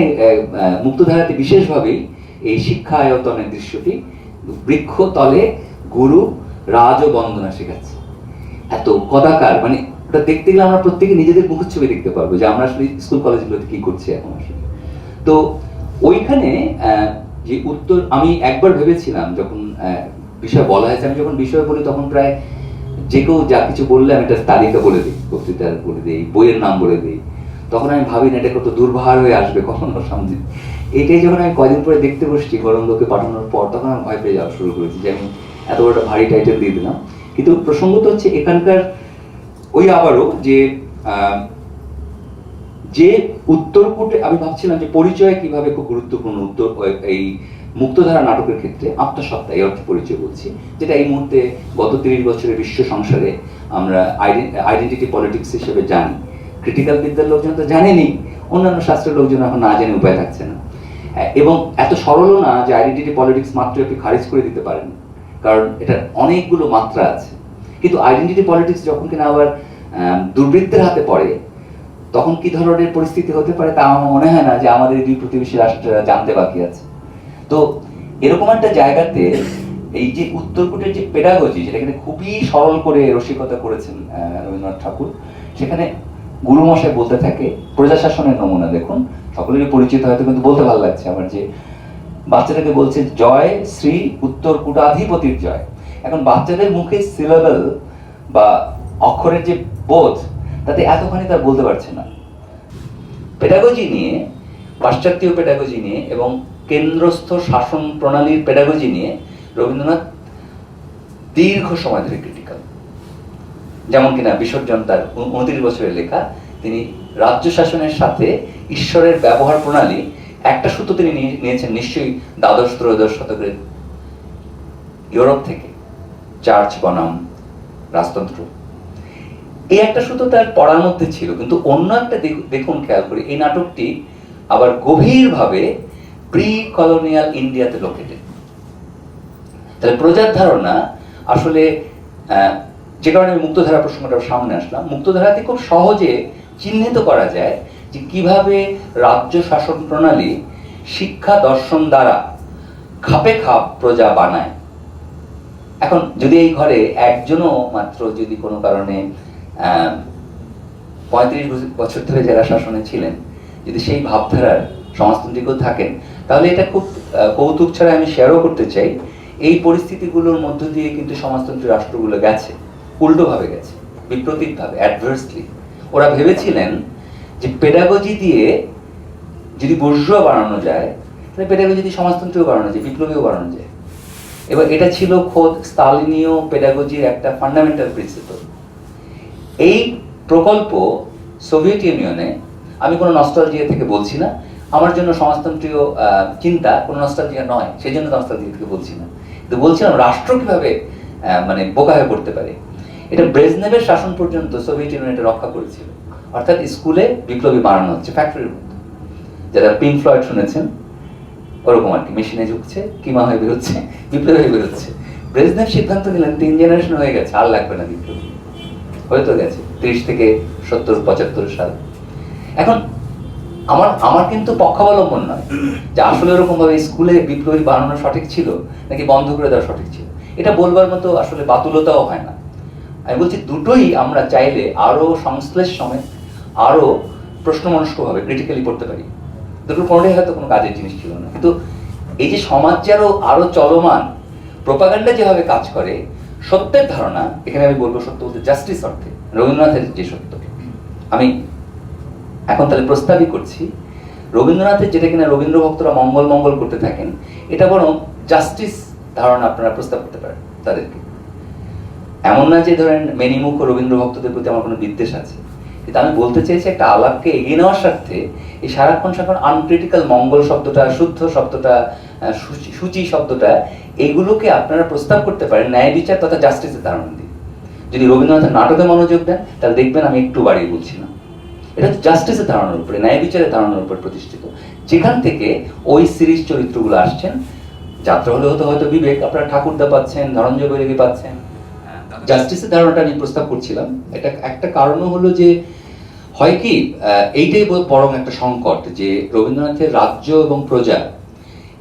মুক্তধারাতে বিশেষভাবেই এই শিক্ষা আয়তনের দৃশ্যটি, বৃক্ষ তলে গুরু রাজ বন্দনা শেখাচ্ছে, এত কদাকার, মানে ওটা দেখতে গেলে আমরা প্রত্যেকে নিজেদের মুখচ্ছবি দেখতে পারবো যে আমরা আসলে স্কুল কলেজগুলোতে কি করছি এখন আসলে। তো ওইখানে যে উত্তর, আমি একবার ভেবেছিলাম যখন বিষয় বলা হয়েছে, আমি যখন বিষয় বলি তখন প্রায় যে কেউ যা কিছু বললে আমি একটা তালিকা বলে দিই, বক্তৃতার বলে দিই, বইয়ের নাম বলে দিই, তখন আমি ভাবি না এটা কত দুর্ভার হয়ে আসবে কখনো সামনে। এটাই যখন আমি কয়দিন পরে দেখতে বসছি গরমলোকে পাঠানোর পর, তখন আমি ভয় পেয়ে যাওয়া শুরু করেছি যে আমি এত বড় একটা ভারী টাইটেল দিয়ে দিলাম। কিন্তু প্রসঙ্গত হচ্ছে এখানকার ওই আবারও যে উত্তরকূটে, আমি ভাবছিলাম যে পরিচয় কিভাবে খুব গুরুত্বপূর্ণ উত্তর এই মুক্তধারা নাটকের ক্ষেত্রে। আত্মসত্তা, এই অর্থে পরিচয় বলছি, যেটা এই মুহূর্তে গত 30 বছরের বিশ্ব সংসারে আমরা আইডেন্টিটি পলিটিক্স হিসেবে জানি। ক্রিটিক্যাল বিদ্যার লোকজন তো জানেনি, অন্যান্য শাস্ত্রের লোকজন এখন না জেনে উপায় থাকছে না। এবং এত সরলও না যে আইডেন্টিটি পলিটিক্স মাত্র আপনি খারিজ করে দিতে পারেন, কারণ এটা অনেকগুলো মাত্রা আছে। কিন্তু আইডেন্টিটি পলিটিক্স যখন কিনা আবার দুর্বৃত্তের হাতে পড়ে, তখন কি ধরনের পরিস্থিতি হতে পারে তা আমার মনে হয় না যে আমাদের দুই প্রতিবেশী রাষ্ট্ররা জানতে বাকি আছে। তো এরকম একটা জায়গাতে এই যে উত্তরকূটের যে পেডাগজি, যেটা কিন্তু খুবই সরল করে রসিকতা করেছেন রবীন্দ্রনাথ ঠাকুর, সেখানে গুরুমশাই বলতে থাকে, প্রজাশাসনের নমুনা দেখুন, সকলেরই পরিচিত হয়তো, কিন্তু বলতে ভালো লাগছে আমার, যে বাচ্চাটাকে বলছে জয় শ্রী উত্তরকূটাধিপতির জয়। এখন বাচ্চাদের মুখে সিলেবল বা অক্ষরের যে বোধ, তাতে এতখানি তার বলতে পারছে না। পেডাগজি নিয়ে, পাশ্চাত্য পেডাগজি নিয়ে এবং কেন্দ্রস্থ শাসন প্রণালীর পেডাগজি নিয়ে রবীন্দ্রনাথ দীর্ঘ সময় ধরে ক্রিটিক্যাল। যেমন কিনা বিসর্জন তার 29 বছরের লেখা, তিনি রাজ্য শাসনের সাথে ঈশ্বরের ব্যবহার প্রণালী, একটা সূত্র তিনি নিয়েছেন নিশ্চয়ই দ্বাদশ ত্রয়োদশ শতকের ইউরোপ থেকে, চার্চ বনাম রাজতন্ত্র। এই একটা সূত্র তার পড়ার মধ্যে ছিল, কিন্তু অন্য একটা দেখুন, খেয়াল করে এই নাটকটি আবার গভীরভাবে প্রি কলোনিয়াল ইন্ডিয়াতে লোকেটেড। তাহলে প্রজার ধারণা আসলে, যে কারণে আমি মুক্তধারা প্রসঙ্গটা সামনে আসলাম, মুক্তধারাতে খুব সহজে চিহ্নিত করা যায় যে কিভাবে রাজ্য শাসন প্রণালী শিক্ষা দর্শন দ্বারা খাপে খাপ প্রজা বানায়। এখন যদি এই ঘরে একজনও মাত্র যদি কোনো কারণে 35 বছর ধরে যারা শাসনে ছিলেন, যদি সেই ভাবধারার সমাজতান্ত্রিকও থাকেন, তাহলে এটা খুব কৌতুক ছাড়া আমি শেয়ারও করতে চাই, এই পরিস্থিতিগুলোর মধ্য দিয়ে কিন্তু সমাজতন্ত্রী রাষ্ট্রগুলো গেছে, উল্টোভাবে গেছে, বিপ্রতীকভাবে, অ্যাডভার্সলি। ওরা ভেবেছিলেন যে পেডাগজি দিয়ে যদি বুর্জোয়া বানানো যায়, তাহলে পেডাগজি দিয়ে সমাজতন্ত্রও বানানো যায়, বিপ্লবীও বানানো যায়। এবার এটা ছিল খোদ স্টালিনীয় পেডাগজির একটা ফান্ডামেন্টাল প্রিন্সিপল। এই প্রকল্প সোভিয়েত ইউনিয়নে, আমি কোনো নস্টালজিয়া থেকে বলছি না, আমার জন্য সমাজতন্ত্রীয় চিন্তা কোনো নস্টালজিয়া নয়, সেই জন্য নস্টালজিয়া থেকে বলছি না, কিন্তু বলছিলাম রাষ্ট্র কিভাবে মানে বোকা হয়ে পড়তে পারে। এটা ব্রেজনেভের শাসন পর্যন্ত সোভিয়েত ইউনিয়ন এটা রক্ষা করেছিল। অর্থাৎ স্কুলে বিপ্লবী বানানো হচ্ছে ফ্যাক্টরির মধ্যে, যারা পিঙ্ক ফ্লয়েড শুনেছেন ওরকম আর কি, মেশিনে ঝুঁকছে, কিমা হয়ে বেরোচ্ছে, বিপ্লবী হয়ে বেরোচ্ছে। ব্রেজনেভ সিদ্ধান্ত নিলেন 3 জেনারেশন হয়ে গেছে, আর লাগবে না বিপ্লবী, হয়তো গেছে 30 থেকে 70-75 সাল। এখন আমার কিন্তু পক্ষাবলম্বন নয় যে আসলে ওরকম ভাবে স্কুলে বিপ্লবী বানানো সঠিক ছিল নাকি বন্ধ করে দেওয়া সঠিক ছিল, এটা বলবার মতো আসলে বাতুলতাও হয় না। আমি বলছি দুটোই আমরা চাইলে আরো সংশ্লেষ সমেত, আরো প্রশ্নমনস্কভাবে ক্রিটিক্যালি পড়তে পারি। দুটোর কোনোটাই হয়তো কোনো কাজের জিনিস ছিল না, কিন্তু এই যে সমাজ যে আরো চলমান, প্রোপাগান্ডা যেভাবে কাজ করে, সত্যের ধারণা, এখানে আমি বলবো সত্য বলতে জাস্টিস অর্থে রবীন্দ্রনাথের যে সত্য, আমি এখন তাহলে প্রস্তাবই করছি রবীন্দ্রনাথের যেটা কিনা রবীন্দ্র ভক্তরা মঙ্গল মঙ্গল করতে থাকেন, এটা বরং জাস্টিস ধারণা আপনারা প্রস্তাব করতে পারেন তাদেরকে। এমন না যে ধরেন মেনিমুখ ও রবীন্দ্র ভক্তদের প্রতি আমার কোনো বিদ্বেষ আছে, কিন্তু আমি বলতে চেয়েছি একটা আলাপকে এগিয়ে নেওয়ার স্বার্থে এই সারাক্ষণ আনক্রিটিক্যাল মঙ্গল শব্দটা, শুদ্ধ শব্দটা, সূচি শব্দটা, এগুলোকে আপনারা প্রস্তাব করতে পারেন ন্যায় বিচার তথা জাস্টিসের ধারণা দিয়ে। যদি রবীন্দ্রনাথের নাটকে মনোযোগ দেন তাহলে দেখবেন আমি একটু বাড়িয়ে বলছি না, এটা হচ্ছে জাস্টিসের ধারণার উপরে, ন্যায় বিচারের ধারণার উপর প্রতিষ্ঠিত। যেখান থেকে ওই সিরিজ চরিত্রগুলো আসছেন, যাত্রা হলে হতো হয়তো বিবেক, আপনারা ঠাকুরদা পাচ্ছেন, ধনঞ্জয় বৈরাগী পাচ্ছেন। জাস্টিসের ধারণাটা আমি প্রস্তাব করছিলাম, এটা একটা কারণও হলো যে হয় কি, এইটাই বরং একটা সংকট যে রবীন্দ্রনাথের রাজ্য এবং প্রজা,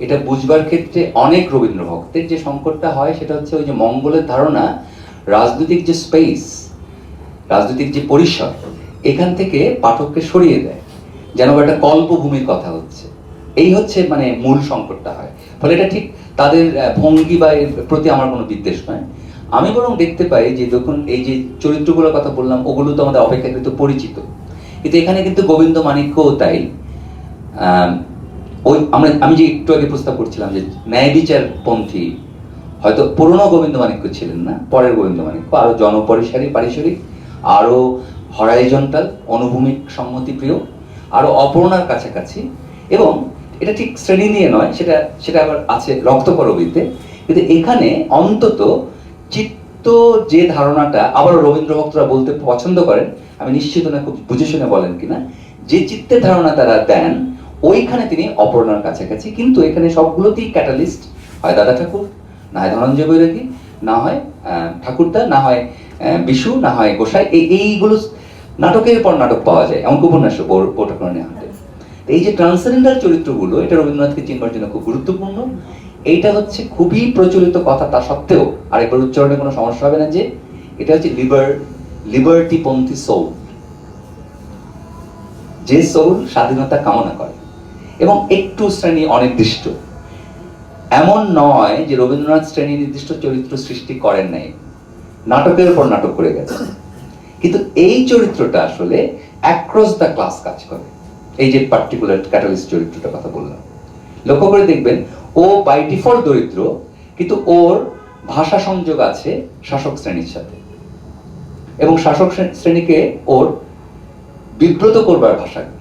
এটা বুঝবার ক্ষেত্রে অনেক রবীন্দ্র ভক্তের যে সংকটটা হয় সেটা হচ্ছে ওই যে মঙ্গলের ধারণা রাজনৈতিক যে স্পেস, রাজনৈতিক যে পরিসর, এখান থেকে পাঠককে সরিয়ে দেয়, যেন একটা কল্পভূমির কথা হচ্ছে। এই হচ্ছে মানে মূল সংকটটা হয়। ফলে এটা ঠিক তাদের ভঙ্গি বা এর প্রতি আমার কোনো বিদ্বেষ নয়। আমি বরং দেখতে পাই যে দেখুন এই যে চরিত্রগুলোর কথা বললাম ওগুলো তো আমাদের অপেক্ষাকৃত পরিচিত, কিন্তু এখানে কিন্তু গোবিন্দ মাণিক্যও তাই। আমি যে একটু আগে প্রস্তাব করছিলাম যে ন্যায় বিচার পন্থী হয়তো পুরনো গোবিন্দ মাণিক্য ছিলেন না, পরের গোবিন্দ মাণিক্য আরো পারিসরিক, আরো হরাইজন্টাল, অনুভূমিক সম্মতি প্রিয়, আরো অপর্ণার কাছাকাছি। এবং এটা ঠিক শ্রেণী নিয়ে নয়, সেটা আবার আছে রক্তকরবীতে, কিন্তু এখানে অন্তত চিত্ত যে ধারণাটা আবার রবীন্দ্র ভক্তরা বলতে পছন্দ করেন, আমি নিশ্চিত না খুব বুঝে শুনে বলেন কিনা, যে চিত্তের ধারণা তারা দেন ওইখানে তিনি অপর্ণার কাছাকাছি। কিন্তু এখানে সবগুলোতেই ক্যাটালিস্ট হয় দাদা ঠাকুর, না হয় ধনঞ্জয় বৈরাগী, না হয় ঠাকুরদা, না হয় বিশু, না হয় গোসাই। এইগুলো নাটকের পর নাটক পাওয়া যায়, এমন উপন্যাস পৌঠাকরণে হাতে। এই যে ট্রান্সেন্ডেন্টাল চরিত্রগুলো, এটা রবীন্দ্রনাথকে চিনবার জন্য খুব গুরুত্বপূর্ণ। এইটা হচ্ছে খুবই প্রচলিত কথা, তা সত্ত্বেও আরেকবার উচ্চারণে কোনো সমস্যা হবে না যে এটা হচ্ছে লিবার্টিপন্থী সোল, যে সোল স্বাধীনতা কামনা করে এবং একটু শ্রেণী অনির্দিষ্ট। এমন নয় যে রবীন্দ্রনাথ শ্রেণী নির্দিষ্ট চরিত্র সৃষ্টি করেন নাই, নাটকের উপর নাটক করে গেছে, কিন্তু এই চরিত্রটা আসলে অ্যাক্রস দ্য ক্লাস কাজ করে। এই যে পার্টিকুলার ক্যাটালিস্ট চরিত্রটার কথা বললাম, লক্ষ্য করে দেখবেন ও বাই ডিফল্ট দরিদ্র, কিন্তু ওর ভাষা সংযোগ আছে শাসক শ্রেণীর সাথে, এবং শাসক শ্রেণীকে ওর বিব্রত করবার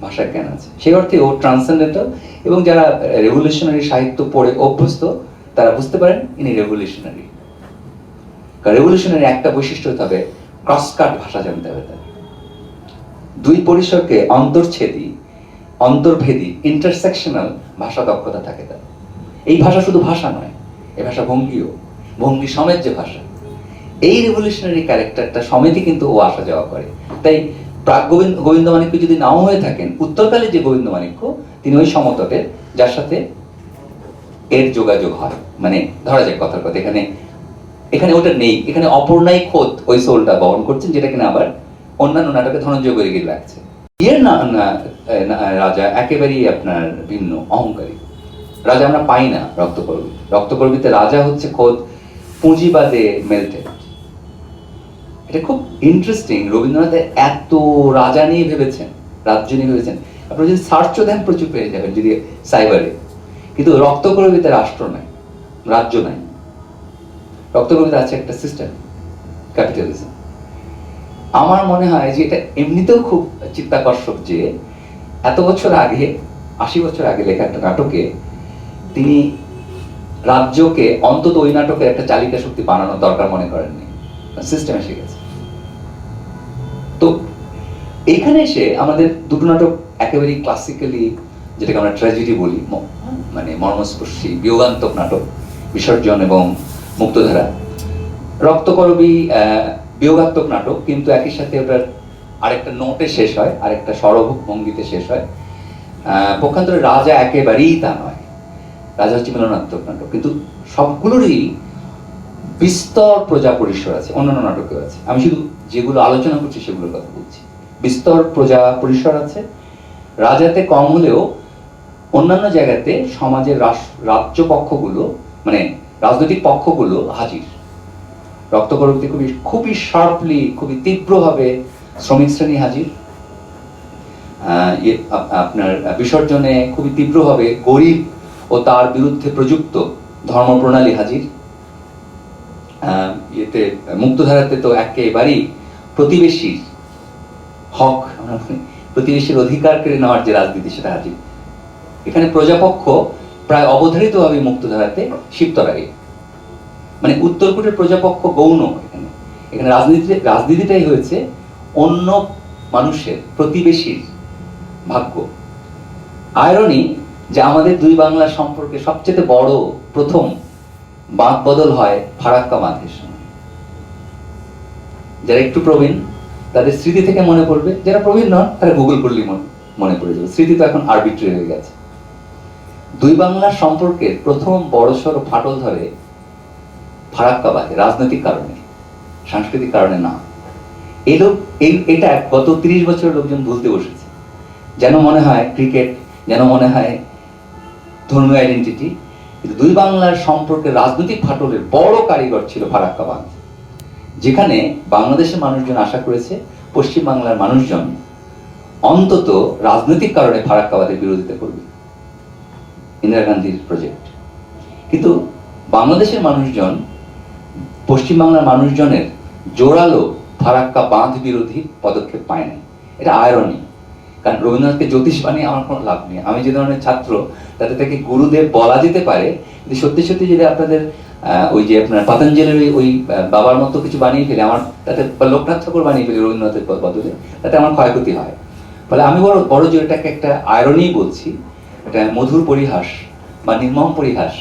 ভাষার জ্ঞান আছে। সেই অর্থে ও ট্রান্সেন্ডেন্টাল, এবং যারা রেভলিউশনারি সাহিত্য পড়ে অভ্যস্ত তারা বুঝতে পারেন ইনি রেভলিউশনারি। কারণ রেভলিউশনারি একটা বৈশিষ্ট্য হতে হবে, ক্রসকাট ভাষা জানতে হবে তার, দুই পরিসরকে অন্তর্ভেদী ইন্টারসেকশনাল ভাষা দক্ষতা থাকে তার। এই ভাষা শুধু ভাষা নয়, এই ভাষা ভঙ্গি সমেত যে ভাষা, এই রেভলিউশনারি ক্যারেক্টারটা সমেতই কিন্তু ও আসা যাওয়া করে। তাই প্রাক গোবিন্দ মাণিক্য যদি নাও হয়ে থাকেন, উত্তরকালে যে গোবিন্দ মাণিক্য তিনি ওই সমতটের, যার সাথে এর যোগাযোগ হয়। মানে ধরা যাক কথার কথা, এখানে ওটা নেই, এখানে অপর্ণাই খোদ ওই সোলটা বহন করছেন, যেটা কিনা আবার অন্যান্য নাটকে ধনঞ্জয় বৈরাগী লাগছে। এর রাজা একেবারেই আপনার ভিন্ন, অহংকারী রাজা আমরা পাই না রক্তকরবীতে। রাজা হচ্ছে খোদ পুঁজিবাদে মেল্টেড। এটা খুব ইন্টারেস্টিং, রবীন্দ্রনাথ এত রাজা নিয়ে ভেবেছেন, রাজ্য নিয়ে ভেবেছেন, আপনারা যদি সার্চও দেন প্রচুর পেয়ে যাবেন যদি সাইবারে। কিন্তু রক্তকরবীতে রাষ্ট্র নাই, রাজ্য নাই, রক্তকরবীতে আছে একটা সিস্টেম, ক্যাপিটালিজম। আমার মনে হয় যে এটা এমনিতেও খুব চিত্তাকর্ষক যে এত বছর আগে, 80 বছর আগে লেখা একটা নাটকে তিনি রাজ্যকে অন্তত ওই নাটকের একটা চালিকা শক্তি বানানোর দরকার মনে করেননি, সিস্টেম এসে গেছে। তো এইখানে এসে আমাদের দুটো নাটক একেবারেই ক্লাসিক্যালি, যেটাকে আমরা ট্র্যাজেডি বলি, মানে মর্মস্পর্শী বিয়োগান্তক নাটক, বিসর্জন এবং মুক্তধারা। রক্তকরবী বিয়োগাত্মক নাটক, কিন্তু একই সাথে ওটার আরেকটা নোটে শেষ হয়, আরেকটা সরভোগ ভঙ্গিতে শেষ হয়। পক্ষান্তরে রাজা একেবারেই তা নয়, রাজা হচ্ছে মিলনাত্মক নাটক, কিন্তু সবগুলোরই বিস্তর প্রজা পরিসর আছে, অন্যান্য নাটকেও আছে। আমি শুধু যেগুলো আলোচনা করছি সেগুলোর কথা বলছি। বিস্তর প্রজা পরিসর আছে, রাজাতে কম হলেও অন্যান্য জায়গাতে সমাজের রাজ্য পক্ষগুলো, মানে রাজনৈতিক পক্ষগুলো হাজির। রক্তকরবীতে খুবই শার্পলি, খুবই তীব্রভাবে শ্রমিক শ্রেণী হাজির। আপনার বিসর্জনে খুবই তীব্রভাবে গরিব ও তার বিরুদ্ধে প্রযুক্ত ধর্মপ্রণালী হাজির। ইয়েতে মুক্তধারাতে তো একেবারেই প্রতিবেশীর হক, প্রতিবেশীর অধিকার কেড়ে নেওয়ার যে রাজনীতি সেটা হাজির। এখানে প্রজাপক্ষ প্রায় অবধারিতভাবে মুক্তধারাতে শিবতরাই, মানে উত্তরকূটের প্রজাপক্ষ গৌণ। এখানে এখানে রাজনীতিটাই হয়েছে অন্য মানুষের, প্রতিবেশীর ভাগ্য। আয়রনি যে আমাদের দুই বাংলার সম্পর্কে সবচেয়ে বড় প্রথম বাঁধ বদল হয় ফারাক্কা বাঁধের সময়। যারা একটু প্রবীণ তাদের স্মৃতি থেকে মনে পড়বে, যারা প্রবীণ নন তারা গুগল করলেই মনে পড়ে যাবে। স্মৃতি তো এখন আরবিট্রারি হয়ে গেছে। দুই বাংলার সম্পর্কের প্রথম বড়সড় ফাটল ধরে ফারাক্কা বাঁধে, রাজনৈতিক কারণে, সাংস্কৃতিক কারণে না। এটা গত 30 বছর লোকজন ভুলতে বসেছে। যেন মনে হয় ক্রিকেট, যেন মনে হয় ধর্মীয় আইডেন্টিটি, কিন্তু দুই বাংলার সম্পর্কে রাজনৈতিক ফাটলের বড় কারিগর ছিল ফারাক্কা বাঁধ, যেখানে বাংলাদেশের মানুষজন আশা করেছে পশ্চিম বাংলার মানুষজন অন্তত রাজনৈতিক কারণে ফারাক্কা বাঁধের বিরোধিতা করবে, ইন্দিরা গান্ধীর প্রজেক্ট। কিন্তু বাংলাদেশের মানুষজন পশ্চিম বাংলার মানুষজনের জোরালো ফারাক্কা বাঁধ বিরোধী পদক্ষেপ পায় নাই। এটা আয়রনি, কারণ রবীন্দ্রনাথকে জ্যোতিষ বানিয়ে আমার কোনো লাভ নেই। আমি যে ধরনের ছাত্র তাতে তাকে গুরুদেব বলা যেতে পারে, কিন্তু সত্যি সত্যি যদি আপনাদের ওই যে আপনার পতঞ্জলির ওই বাবার মতো কিছু বানিয়ে ফেলে, আমার তাতে লোকনাথ ঠাকুর বানিয়ে ফেলে রবীন্দ্রনাথের বদলে, তাতে আমার ক্ষয়ক্ষতি হয়। ফলে আমি বড় যে এটাকে একটা আয়রনি বলছি, এটা মধুর পরিহাস বা নির্মম পরিহাস,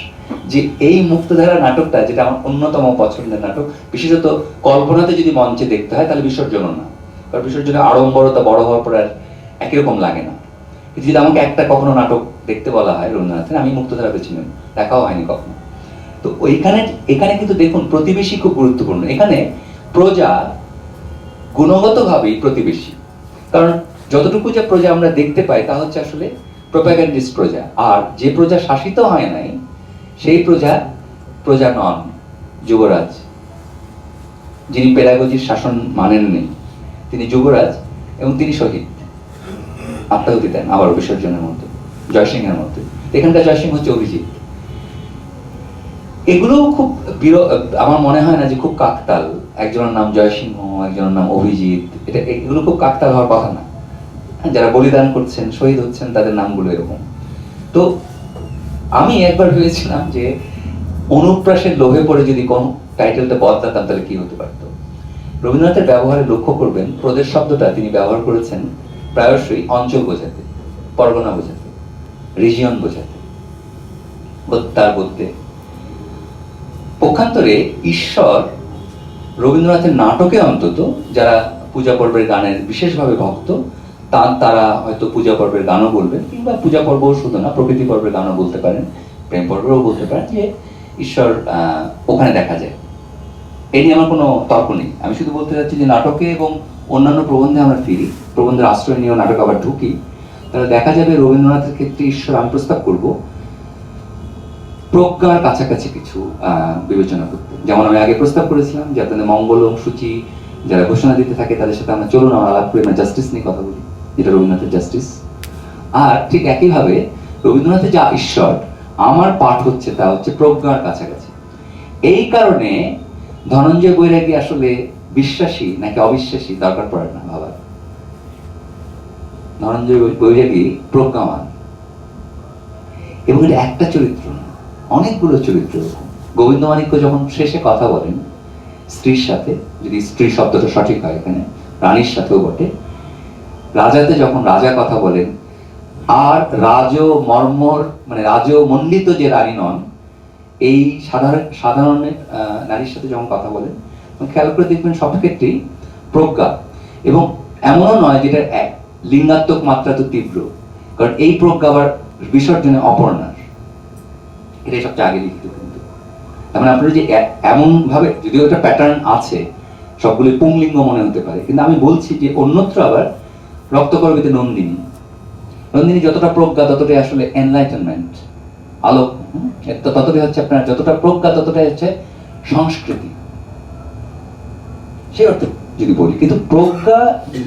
যে এই মুক্তধারা নাটকটা, যেটা আমার অন্যতম পছন্দের নাটক, বিশেষত কল্পনাতে যদি মঞ্চে দেখতে হয় তাহলে বিসর্জনও না, কারণ বিসর্জনে আড়ম্বরতা বড় হওয়ার পর আর একই রকম লাগে না। যদি আমাকে একটা কখনো নাটক দেখতে বলা হয় রবীন্দ্রনাথের, আমি মুক্তধারা বেছে নেব, দেখাও হয়নি কখনো। তো এখানে কিন্তু দেখুন প্রতিবেশী খুব গুরুত্বপূর্ণ। এখানে প্রজা গুণগতভাবেই প্রতিবেশী, কারণ যতটুকু যে প্রজা আমরা দেখতে পাই তা হচ্ছে আসলে প্রোপাগ্যান্ডিস্ট প্রজা। আর যে প্রজা শাসিত হয় নাই সেই প্রজা নন যুবরাজ, যিনি পেডাগজির শাসন মানেননি, তিনি যুবরাজ এবং তিনি শহীদ, আত্মাহুতি দেন আবার বিসর্জনের মধ্যে, জয়সিংহের মধ্যে। এখানকার জয়সিংহ হচ্ছে অভিজিৎ। এগুলো খুব আমার মনে হয় না যে খুব কাকতাল, একজনের নাম জয়সিংহ, একজনের নাম অভিজিৎ, এগুলো খুব কাকতাল হওয়ার কথা না। যারা বলিদান করছেন, শহীদ হচ্ছেন, তাদের নামগুলো এরকম। তো আমি একবার ভেবেছিলাম যে অনুপ্রাসের লোভে পড়ে যদি কোন টাইটেলটা বদলাতাম তাহলে কি হতে পারত। রবীন্দ্রনাথের ব্যবহারে লক্ষ্য করবেন, প্রদেশ শব্দটা তিনি ব্যবহার করেছেন প্রায়শই অঞ্চল বোঝাতে, পরগনা বোঝাতে, রিজিয়ন বোঝাতে, তার বলতে। পক্ষান্তরে ঈশ্বর রবীন্দ্রনাথের নাটকে অন্তত যারা পূজা পর্বের গানের বিশেষভাবে ভক্ত, তারা হয়তো পূজা পর্বের গানও বলবেন, কিংবা পূজা পর্বও শুধু না, প্রকৃতি পর্বের গানও বলতে পারেন, প্রেম পর্বেও বলতে পারেন যে ঈশ্বর ওখানে দেখা যায়। এই নিয়ে আমার কোনো তর্ক নেই। আমি শুধু বলতে চাচ্ছি যে নাটকে এবং অন্যান্য প্রবন্ধে আমরা ফিরি, প্রবন্ধের আশ্রয় নিয়েও নাটক আবার ঢুকি, তাহলে দেখা যাবে রবীন্দ্রনাথের ক্ষেত্রে ঈশ্বর আমি প্রস্তাব করব প্রজ্ঞার কাছাকাছি কিছু বিবেচনা করতে। যেমন আমি আগে প্রস্তাব করেছিলাম যে আপনাদের মঙ্গলম সূচি যারা ঘোষণা দিতে থাকে তাদের সাথে আমরা চলুন আমরা আলাপ করি, আমরা জাস্টিস নিয়ে কথা বলি, যেটা রবীন্দ্রনাথের জাস্টিস। আর ঠিক একইভাবে রবীন্দ্রনাথের যা ঈশ্বর, আমার পাঠ হচ্ছে তা হচ্ছে প্রজ্ঞার কাছাকাছি। এই কারণে ধনঞ্জয় বৈরাগী আসলে বিশ্বাসী নাকি অবিশ্বাসী দরকার পড়ে না ভাবার। ধনঞ্জয় বৈরাগী প্রজ্ঞামান, এবং এটা একটা চরিত্র না, অনেকগুলো চরিত্র। গোবিন্দমাণিক্য যখন শেষে কথা বলেন স্ত্রীর সাথে, যদি স্ত্রী শব্দটা সঠিক হয় এখানে, রানীর সাথেও বটে, রাজাতে যখন রাজা কথা বলেন, আর মানে রাজমণ্ডিত যে রানী নন, এই সাধারণ নারীর সাথে যখন কথা বলেন, খেয়াল করে দেখবেন সব ক্ষেত্রেই প্রজ্ঞা। এবং এমনও নয় যেটা লিঙ্গাত্মক মাত্রা তো তীব্র, কারণ এই প্রজ্ঞা আবার বিসর্জনে অপর্ণার, এটাই সবচেয়ে আগে লিখিত। কিন্তু মানে আপনার যে এমন ভাবে, যদিও একটা প্যাটার্ন আছে, সবগুলি পুংলিঙ্গ মনে হতে পারে, কিন্তু আমি বলছি যে অন্যত্র আবার রক্তকরবীতে নন্দিনী, নন্দিনী যতটা প্রজ্ঞা ততটাই আসলে এনলাইটেনমেন্ট, আলো। ততটাই হচ্ছে আপনার যতটা প্রজ্ঞা ততটাই হচ্ছে সংস্কৃতি, সেই অর্থে যদি বলি। কিন্তু প্রজ্ঞা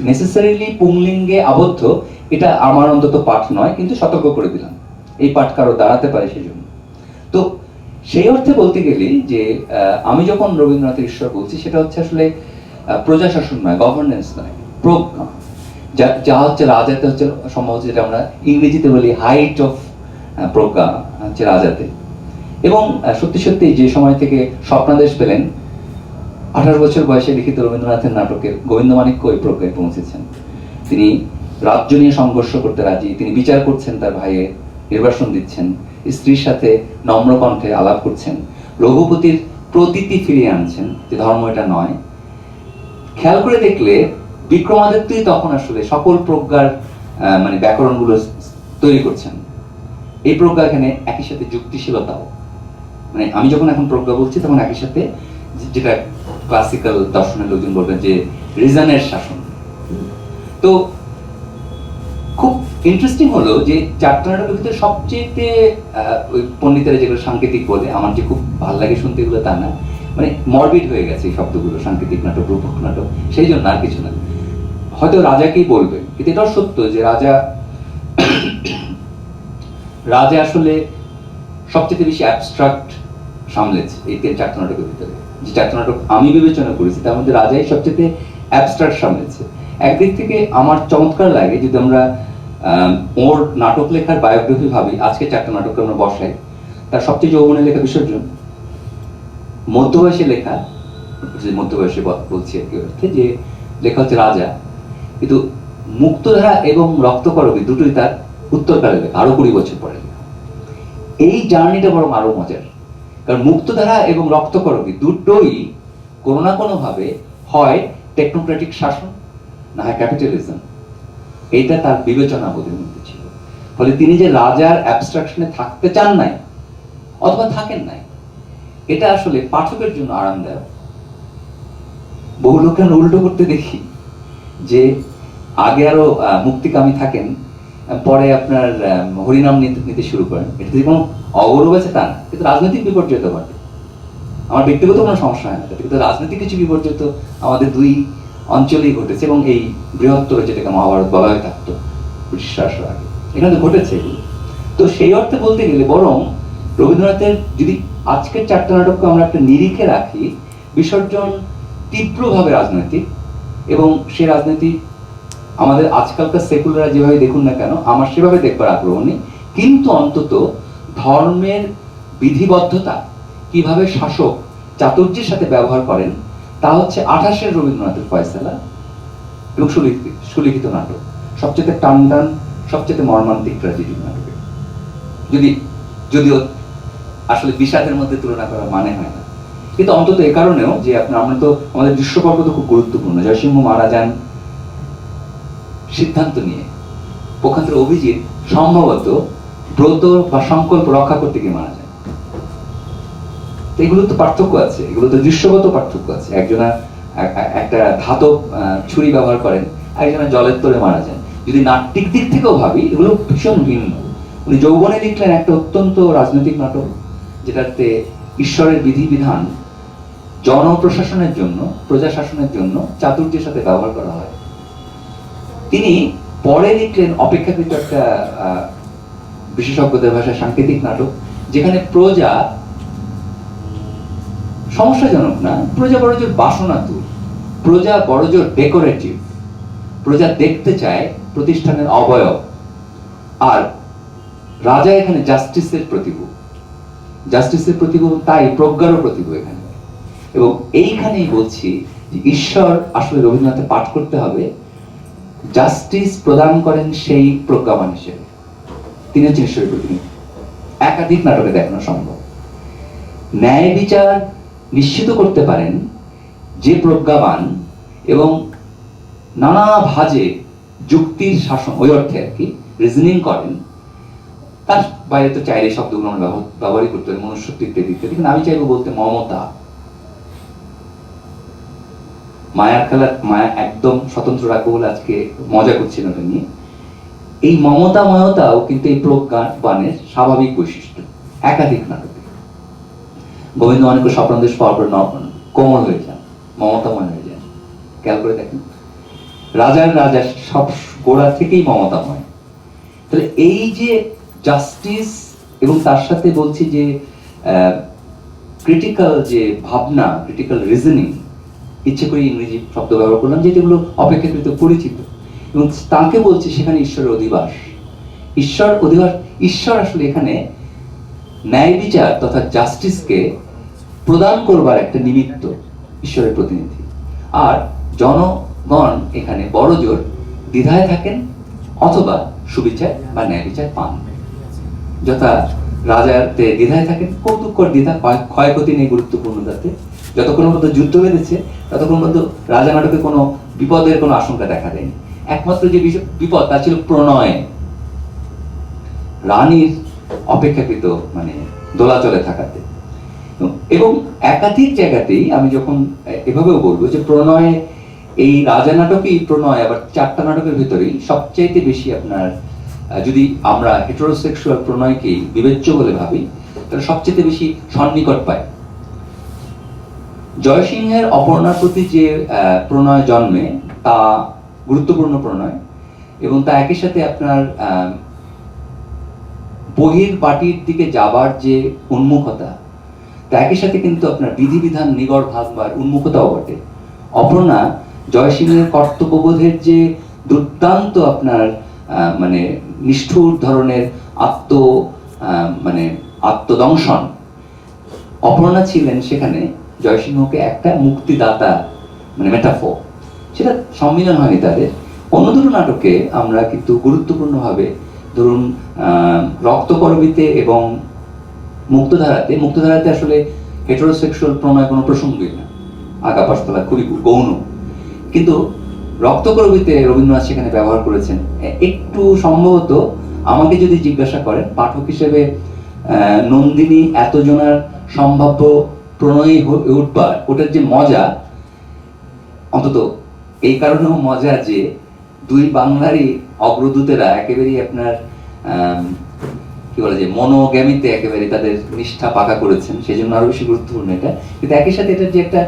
নেসেসারিলি পুংলিঙ্গে আবদ্ধ, এটা আমার অন্তত পাঠ নয়, কিন্তু সতর্ক করে দিলাম এই পাঠ কারো দাঁড়াতে পারে সেই জন্য। তো সেই অর্থে বলতে গেলে যে আমি যখন রবীন্দ্রনাথের ঈশ্বর বলছি, সেটা হচ্ছে আসলে প্রজাশাসন নয়, গভর্নেন্স নয়, প্রজ্ঞা। যা হচ্ছে রাজাতে হচ্ছে সম্ভবত, যেটা আমরা ইংরেজিতে বলি হাইট অফ প্রজ্ঞা হচ্ছে রাজাতে। এবং সত্যি সত্যি যে সময় থেকে স্বপ্নাদেশ পেলেন, 18 বছর বয়সে লিখিত রবীন্দ্রনাথের নাটকের গোবিন্দমাণিক্য ওই প্রজ্ঞায় পৌঁছেছেন। তিনি রাজ্য নিয়ে সংঘর্ষ করতে রাজি, তিনি বিচার করছেন তার ভাইয়ের, নির্বাসন দিচ্ছেন, স্ত্রীর সাথে নম্র কণ্ঠে আলাপ করছেন, রঘুপতির প্রতীতি ফিরিয়ে আনছেন যে ধর্ম এটা নয়। খেয়াল করে দেখলে বিক্রমাদিত্যই তখন আসলে সকল প্রজ্ঞার মানে ব্যাকরণগুলো তৈরি করছেন। এই প্রজ্ঞা এখানে একই সাথে যুক্তিশীলতাও, মানে আমি যখন এখন প্রজ্ঞা বলছি তখন একই সাথে যেটা ক্লাসিক্যাল দর্শনের লোকজন বলবেন যে রিজনের শাসন। তো খুব ইন্টারেস্টিং হলো যে চারটা নাটকের ভিতরে সবচেয়ে ওই পণ্ডিতেরা যেগুলো সাংকেতিক বলে, আমার যে খুব ভালো লাগে শুনতে, এগুলো তা না, মানে মরবিড হয়ে গেছে এই শব্দগুলো, সাংকেতিক নাটক, রূপক নাটক, সেই জন্য আর কিছু না। হয়তো রাজাকেই বলবেন, কিন্তু এটাও সত্য যে রাজা আসলে সবচেয়ে বেশি অ্যাবস্ট্রাক্ট সামলেছে এই চারটা নাটকের ভিতরে। যে চারটা নাটক আমি বিবেচনা করেছি তার মধ্যে রাজাই সবচেয়ে অ্যাবস্ট্রাক্ট সামলেছে। একদিক থেকে আমার চমৎকার লাগে যদি আমরা ওর নাটক লেখার বায়োগ্রাফি ভাবি, আজকে চারটা নাটককে আমরা বসাই, তার সবচেয়ে যৌবনের লেখা বিসর্জন, মধ্যবয়সে লেখা, যে মধ্যবয়সে বলছি আর কি অর্থে, যে লেখা হচ্ছে রাজা, কিন্তু মুক্তধারা এবং রক্তকরবী দুটোই তার উত্তরকালে লেখা, আরো 20 বছর পরে লেখা। এই জার্নিটা বরং আরো মজার, কারণ মুক্তধারা এবং রক্তকরবী দুটোই কোনো না কোনো ভাবে হয় টেকনোক্রেটিক শাসন, না হয় ক্যাপিটালিজম। এইটা তার বিবেচনা বোধের মধ্যে ছিল। ফলে তিনি যে রাজার অ্যাবস্ট্রাকশনে থাকতে চান নাই অথবা থাকেন নাই, এটা আসলে পাঠকের জন্য আরামদায়ক। বহু লোককে আমরা উল্টো করতে দেখি, যে আগে আরো মুক্তিকামী থাকেন, পরে আপনার হরিনাম নিতে শুরু করেন। এটা যদি কোনো অগৌরব আছে তা না, কিন্তু রাজনৈতিক বিপর্যয় তো ঘটে। আমার ব্যক্তিগত কোনো সমস্যা হয় না, কিন্তু রাজনৈতিক কিছু বিপর্যয় তো আমাদের দুই অঞ্চলেই ঘটেছে, এবং এই বৃহত্তর যেটাকে মহাভারত বলা হয়ে থাকতো ব্রিটিশ শাসনের আগে, এখানে তো ঘটেছে এগুলো। তো সেই অর্থে বলতে গেলে বরং রবীন্দ্রনাথের যদি আজকের চারটা নাটককে আমরা একটা নিরিখে রাখি, বিসর্জন তীব্রভাবে রাজনৈতিক, এবং সে রাজনীতি আমাদের আজকালকার সেকুলাররা যেভাবে দেখুন না কেন, আমার সেভাবে দেখবার আগ্রহ নেই, কিন্তু অন্তত ধর্মের বিধিবদ্ধতা কিভাবে শাসক চাতুর্যের সাথে ব্যবহার করেন, তা হচ্ছে 28-এর রবীন্দ্রনাথের ফয়সালা এবং সুলিখিত নাটক সবচেয়ে টানটান, সবচেয়ে মর্মান্তিক ট্র্যাজেডি নাটকে, যদিও আসলে বিষাদের মধ্যে তুলনা করা মানে হয় না, কিন্তু অন্তত এ কারণেও যে আমরা তো আমাদের দৃশ্যপর্ব তো খুব গুরুত্বপূর্ণ। জয়সিংহ মারা যান সিদ্ধান্ত নিয়ে, পক্ষান্তরে অভিজিৎ সম্ভবত ব্রত বা সংকল্প রক্ষা করতে গিয়ে মারা যায়। এগুলো তো পার্থক্য আছে, এগুলো তো দৃশ্যগত পার্থক্য আছে। একজনা একটা ধাতব ছুরি ব্যবহার করেন, একজনা জলের তলে মারা যান। যদি নাট্যিক দিক থেকেও ভাবি, এগুলো ভীষণ ভিন্ন। উনি যৌবনে লিখলেন একটা অত্যন্ত রাজনৈতিক নাটক, যেটাতে ঈশ্বরের বিধিবিধান জনপ্রশাসনের জন্য, প্রজা শাসনের জন্য চাতুর্যের সাথে ব্যবহার করা হয়। তিনি পরে লিখলেন অপেক্ষাকৃত একটা বিশেষজ্ঞদের ভাষায় সাংকেতিক নাটক, যেখানে প্রজা সমস্যাজনক না, প্রজা বড়জোর বাসনাতুর, প্রজা বড়জোর ডেকোরেটিভ, প্রজা দেখতে চায় প্রতিষ্ঠানের অবয়ব, আর রাজা এখানে জাস্টিসের প্রতিভূ, জাস্টিসের প্রতিভূ, তাই প্রজ্ঞারও প্রতিভূ এখানে। এবং এইখানেই বলছি যে ঈশ্বর আসলে রবীন্দ্রনাথে পাঠ করতে হবে জাস্টিস প্রদান করেন সেই প্রজ্ঞাবান হিসেবে। তিনি হচ্ছেন ঈশ্বরের প্রতিনিধি। একাধিক নাটকে দেখানো সম্ভব। ন্যায় বিচার নিশ্চিত করতে পারেন যে প্রজ্ঞাবান এবং নানা ভাজে যুক্তির শাসন, ওই অর্থে আর কি রিজনিং করেন। তার বাইরে তো চাইলে শব্দগুলো আমরা ব্যবহারই করতে পারি, মনুষ্যত্ব ইত্যাদি ইত্যাদি, কিন্তু আমি চাইবো বলতে মমতা, মায়ার খেলা, মায়া একদম স্বতন্ত্র রাখবো বলে আজকে মজা করছি না ওটা নিয়ে। এই মমতাময়তাও কিন্তু এই প্রজ্ঞাবানের স্বাভাবিক বৈশিষ্ট্য। একাধিক নাটকে গোবিন্দ মাণিক্য স্বপ্নদেশ পাওয়ার পর কোমল হয়ে যান, মমতাময় হয়ে যান। খেয়াল করে দেখেন, রাজার রাজা সব গোড়া থেকেই মমতাময়। তাহলে এই যে জাস্টিস এবং তার সাথে বলছি যে ক্রিটিক্যাল যে ভাবনা, ক্রিটিক্যাল রিজনিং, ইচ্ছে করে ইংরেজি শব্দ ব্যবহার করলাম যেগুলো অপেক্ষাকৃত পরিচিত, এবং তাকে বলছি সেখানে ঈশ্বরের অধিবাস। ঈশ্বর আসলে এখানে ন্যায় বিচার তথা জাস্টিসকে প্রদান করবার একটা নিমিত্ত, ঈশ্বরের প্রতিনিধি। আর জনগণ এখানে বড় জোর দ্বিধায় থাকেন অথবা সুবিচার বা ন্যায় বিচার পান। যথা রাজাতে দ্বিধায় থাকেন, কৌতুককর দ্বিধা, ক্ষয়ক্ষতি নেই গুরুত্বপূর্ণ তাতে। যতক্ষণ পর্যন্ত যুদ্ধ বেঁধেছে ততক্ষণ পর্যন্ত রাজা নাটকে কোনো বিপদের কোনো আশঙ্কা দেখা দেয়নি। একমাত্র যে বিপদ তা ছিল প্রণয়, রানীর অপেক্ষাকৃত মানে দোলাচলে থাকাতে। এবং একাধিক জায়গাতেই আমি যখন এভাবেও বলবো যে প্রণয়, এই রাজা নাটকেই প্রণয় আবার 4টা নাটকের ভিতরেই সবচাইতে বেশি আপনার, যদি আমরা হেটেরোসেক্সুয়াল প্রণয়কেই বিবেচ্য বলে ভাবি তাহলে সবচেয়ে বেশি সন্নিকট পায়। জয়সিংহের অপর্ণার প্রতি যে প্রণয় জন্মে তা গুরুত্বপূর্ণ প্রণয়, এবং তা একই সাথে আপনার বহির বাটির দিকে যাবার যে উন্মুখতা, তা একই সাথে কিন্তু আপনার বিধিবিধান নিগড় ভাববার উন্মুখতাও বটে। অপর্ণা জয়সিংহের কর্তব্যবোধের যে দুর্দান্ত আপনার মানে নিষ্ঠুর ধরনের আত্মদংশন, অপর্ণা ছিলেন সেখানে জয়সিংহকে একটা মুক্তিদাতা মানে মেটাফোর। সেটা সম্মিলন হয়নি তাদের। অন্য দুটো নাটকে আমরা কিন্তু গুরুত্বপূর্ণভাবে, ধরুন রক্তকরবীতে এবং মুক্তধারাতে আসলে হেটেরোসেক্সুয়াল প্রণয় কোনো প্রসঙ্গই না, আগা পাশতলা খুবই গৌণ। কিন্তু রক্তকরবীতে রবীন্দ্রনাথ সেখানে ব্যবহার করেছেন একটু সম্ভবত, আমাকে যদি জিজ্ঞাসা করেন পাঠক হিসেবে, নন্দিনী এতজনার সম্ভাব্য প্রণয়ী উঠবার ওটার যে মজা, অন্তত এই কারণেও মজা যে দুই বাংলারই অগ্রদূতেরা একেবারেই আপনার কি বলে যে মনোগ্যামিতে একেবারে তাদের নিষ্ঠা পাকা করেছেন, সেই জন্য আরো বেশি গুরুত্বপূর্ণ এটা। কিন্তু একই সাথে এটার যে একটা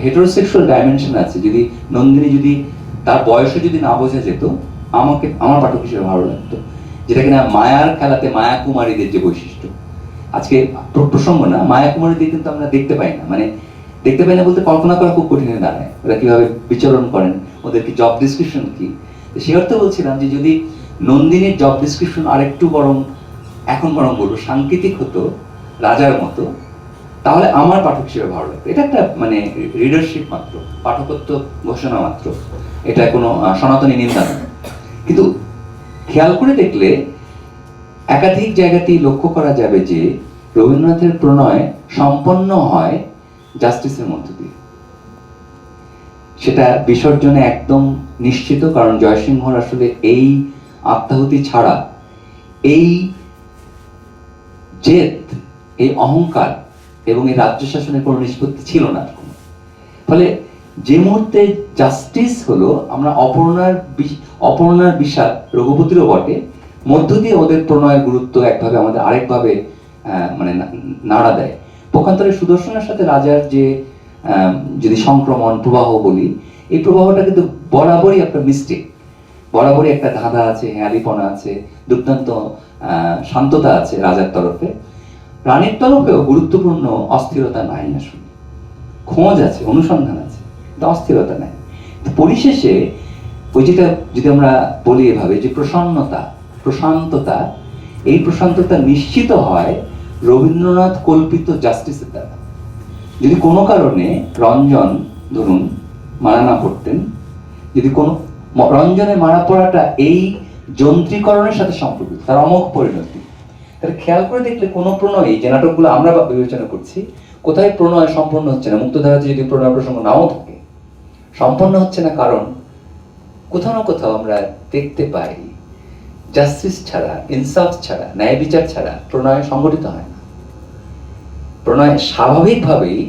হেটেরোসেক্সুয়াল ডাইমেনশন আছে, যদি নন্দিনী যদি তার বয়সে যদি না বোঝা যেত, আমার পাঠক হিসেবে ভালো লাগতো। যেটা কিনা মায়ার খেলাতে মায়া কুমারীদের যে বৈশিষ্ট্য, আজকে প্রসঙ্গ না, মায়া কুমারীদের কিন্তু আমরা দেখতে পাই না, মানে দেখতে পাই না বলতে কল্পনা করা খুব কঠিন হয়ে দাঁড়ায়, ওরা কিভাবে বিচরণ করেন, ওদের কি জব ডিসক্রিপশন কি। সে অর্থে বলছিলাম যে যদি নন্দিনীর জব ডিসক্রিপশন আরেকটু এখন বরং বলবো সাংকেতিক হতো রাজার মতো, তাহলে আমার পাঠক হিসেবে ভালো লাগতো। এটা একটা মানে রিডারশিপ মাত্র, পাঠকত্ব ঘোষণা মাত্র, এটা কোনো সনাতনী নিন্দা নয়। কিন্তু খেয়াল করে দেখলে একাধিক জায়গাতেই লক্ষ্য করা যাবে যে রবীন্দ্রনাথের প্রণয় সম্পন্ন হয় জাস্টিসের মধ্য দিয়ে। সেটা বিসর্জনে একদম নিশ্চিত, কারণ জয়সিংহর আসলে এই আত্মাহুতি ছাড়া, এই জেদ, এই অহংকার এবং এই রাজ্য শাসনের কোনো নিষ্পত্তি ছিল না। ফলে যে মুহূর্তে জাস্টিস হলো, আমরা অপর্ণার বিষাদ, রঘুপতিরও বটে, মধ্য দিয়ে ওদের প্রণয়ের গুরুত্ব একভাবে আমাদের আরেকভাবে মানে নাড়া দেয়। পক্ষান্তরে সুদর্শনের সাথে রাজার যে যদি সংক্রমণ প্রবাহ বলি, এই প্রবাহটা কিন্তু বরাবরই একটা মিস্টেক, বরাবরই একটা ধাঁধা আছে, হেয়ালিপনা আছে, দুর্দান্ত শান্ততা আছে রাজার তরফে। রানীর তরফেও গুরুত্বপূর্ণ অস্থিরতা নাই, আসলে খোঁজ আছে, অনুসন্ধান আছে, কিন্তু অস্থিরতা নাই। পরিশেষে ওই যেটা যদি আমরা বলি এভাবে যে প্রশান্ততা, এই প্রশান্ততা নিশ্চিত হয় রবীন্দ্রনাথ কল্পিত জাস্টিসের দ্বারা। যদি কোনো কারণে রঞ্জন ধরুন মারা না পড়তেন, যদি কোনো রঞ্জনের মারা পড়াটা এই যন্ত্রীকরণের সাথে সম্পর্কিত, তার অমোঘ পরিণতি, তাহলে খেয়াল করে দেখলে কোনো প্রণয়, যে নাটকগুলো আমরা বিবেচনা করছি, কোথায় প্রণয় সম্পন্ন হচ্ছে না। মুক্তধারাতে যদি প্রণয় প্রসঙ্গ নাও থাকে, সম্পন্ন হচ্ছে না কারণ কোথাও না কোথাও আমরা দেখতে পাই জাস্টিস ছাড়া, ইনসাফ ছাড়া, ন্যায় বিচার ছাড়া প্রণয় সংগঠিত হয় না। প্রণয় স্বাভাবিকভাবেই